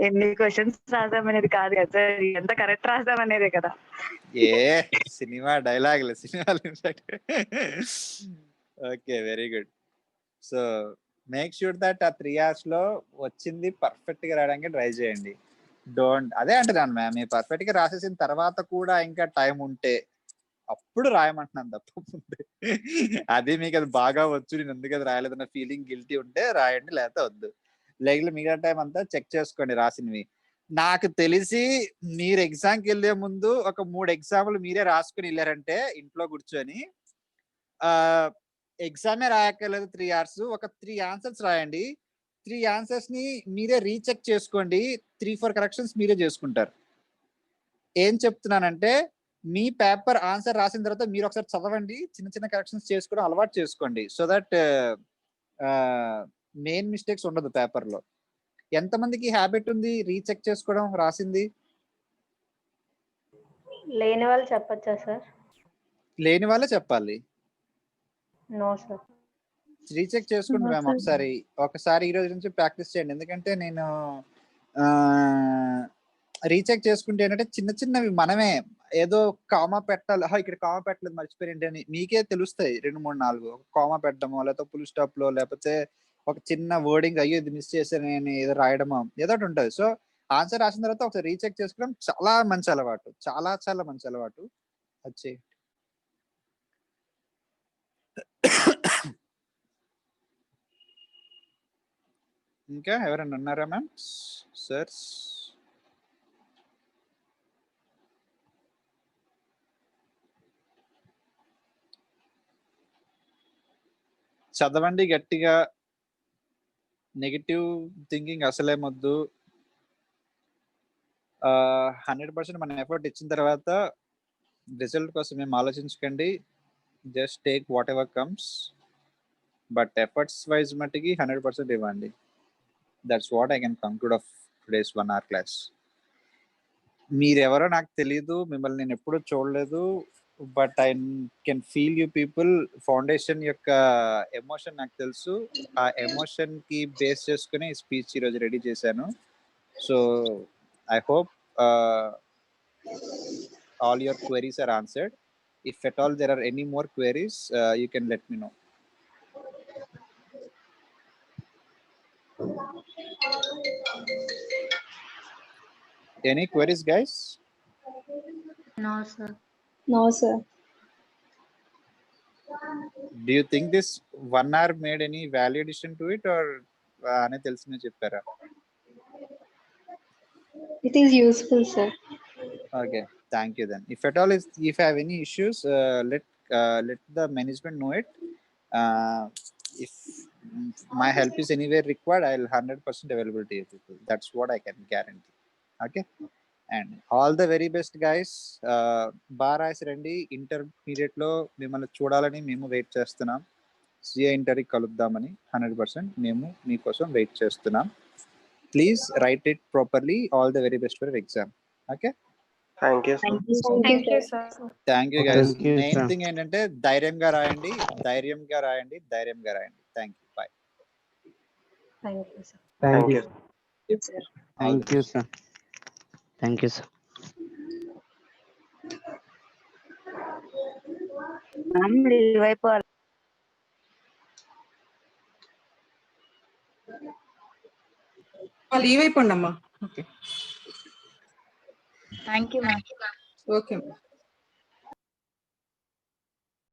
ఎన్ని క్వశ్చన్స్ రాద్దామనేది కాదు కదా సార్, ఎంత కరెక్ట్ రాద్దామనేదే కదా. ఏ సినిమా డైలాగులు, సినిమాలు. Okay, very good. So make sure that ఆ 3 hours లో వచ్చింది పర్ఫెక్ట్ గా రాయడానికి ట్రై చేయండి. అదే అంటున్నాను మ్యామ్, మీరు పర్ఫెక్ట్ గా రాసేసిన తర్వాత కూడా ఇంకా టైం ఉంటే అప్పుడు రాయమంటున్నాను తప్ప. అది మీకు అది బాగా వచ్చు, నేను ఎందుకు అది రాయలేదన్న ఫీలింగ్ గిల్టీ ఉంటే రాయండి, లేకపోతే వద్దు. లేకపోతే మిగతా టైం అంతా చెక్ చేసుకోండి రాసినవి. నాకు తెలిసి మీరు ఎగ్జామ్కి వెళ్ళే ముందు ఒక 3 ఎగ్జామ్లు మీరే రాసుకుని వెళ్ళారంటే ఇంట్లో కూర్చొని, ఎగ్జామే రాయక్కర్లేదు 3 hours, ఒక 3 answers రాయండి. 3 answers ని మీరే రీచెక్ చేసుకోండి. 3-4 కరెక్షన్స్ మీరే చేసుకుంటారు. ఏం చెప్తున్నానంటే, మీ పేపర్ ఆన్సర్ రాసిన తర్వాత మీరు ఒకసారి చదవండి, చిన్న చిన్న కరెక్షన్స్ చేసుకోవడం అలవాటు చేసుకోండి. సో దట్ మెయిన్ మిస్టేక్స్ ఉండదు పేపర్లో. ఎంతమందికి హ్యాబిట్ ఉంది రీచెక్ చేసుకోవడం రాసింది? లేని వాళ్ళు చెప్పొచ్చా సార్? లేని వాళ్ళే చెప్పాలి. No sir. రీచెక్ చేసుకోండి మ్యామ్. ఒకసారి ఈ రోజు నుంచి ప్రాక్టీస్ చేయండి. ఎందుకంటే నేను రీచెక్ చేసుకుంటే ఏంటంటే, చిన్న చిన్నవి మనమే ఏదో కామా పెట్టాలి, ఇక్కడ కామా పెట్టలేదు మర్చిపోయింది అని మీకే తెలుస్తాయి. 2-3-4 కామా పెట్టడమో, లేకపోతే ఫుల్ స్టాప్ లో, లేకపోతే ఒక చిన్న వర్డింగ్ అయ్యో ఇది మిస్ చేశాను అని ఏదో రాయడమో ఏదో ఒకటి ఉంటుంది. సో ఆన్సర్ రాసిన తర్వాత ఒకసారి రీచెక్ చేసుకోవడం చాలా మంచి అలవాటు, చాలా చాలా మంచి అలవాటు. వచ్చి ఇంకా ఎవరైనా ఉన్నారా మ్యామ్? సార్ చదవండి గట్టిగా, నెగిటివ్ థింకింగ్ అసలే మొద్దు. 100% మన ఎఫర్ట్ ఇచ్చిన తర్వాత రిజల్ట్ కోసం ఏం ఆలోచించకండి. Just take what ever comes, but efforts wise మట్టికి 100% ఇవ్వండి. That's what I can conclude of today's 1 hour class. మీరెవరో నాకు తెలీదు, మిమ్మల్ని నేను ఎప్పుడూ చూడలేదు, but I can feel you people. Foundation యొక్క ఎమోషన్ నాకు తెలుసు. ఆ ఎమోషన్కి బేస్ చేసుకుని స్పీచ్ ఈరోజు రెడీ చేశాను. So I hope all your queries are answered. If at all there are any more queries, you can let me know. Any queries, guys? No, sir. No, sir. Do you think this 1 hour made any value addition to it, or ane telusine cheppara? It is useful, sir. Okay, thank you then. If at all if I have any issues, let the management know it. If my help is anywhere required, I'll 100% available to you people. That's what I can guarantee. Okay, and all the very best, guys. బాగా రాసి రండి. Intermediate లో మిమ్మల్ని చూడాలని మేము wait చేస్తున్నాం. CA ఇంటర్కి కలుద్దామని 100% మేము మీకోసం వెయిట్ చేస్తున్నాం. Please write it properly. All the very best for exam. Okay, Thank you, sir. Thank you, sir. Thank you guys. Thank you, main sir. Thing ఏంటంటే ధైర్యంగా రాయండి, ధైర్యంగా రాయండి, ధైర్యంగా రాయండి. Thank you. Bye. Thank you, sir. Thank you. Sir. Thank you, sir. Thank you, sir. Leave అయిపోండి అమ్మా. Okay, Thank you, ma'am. Okay.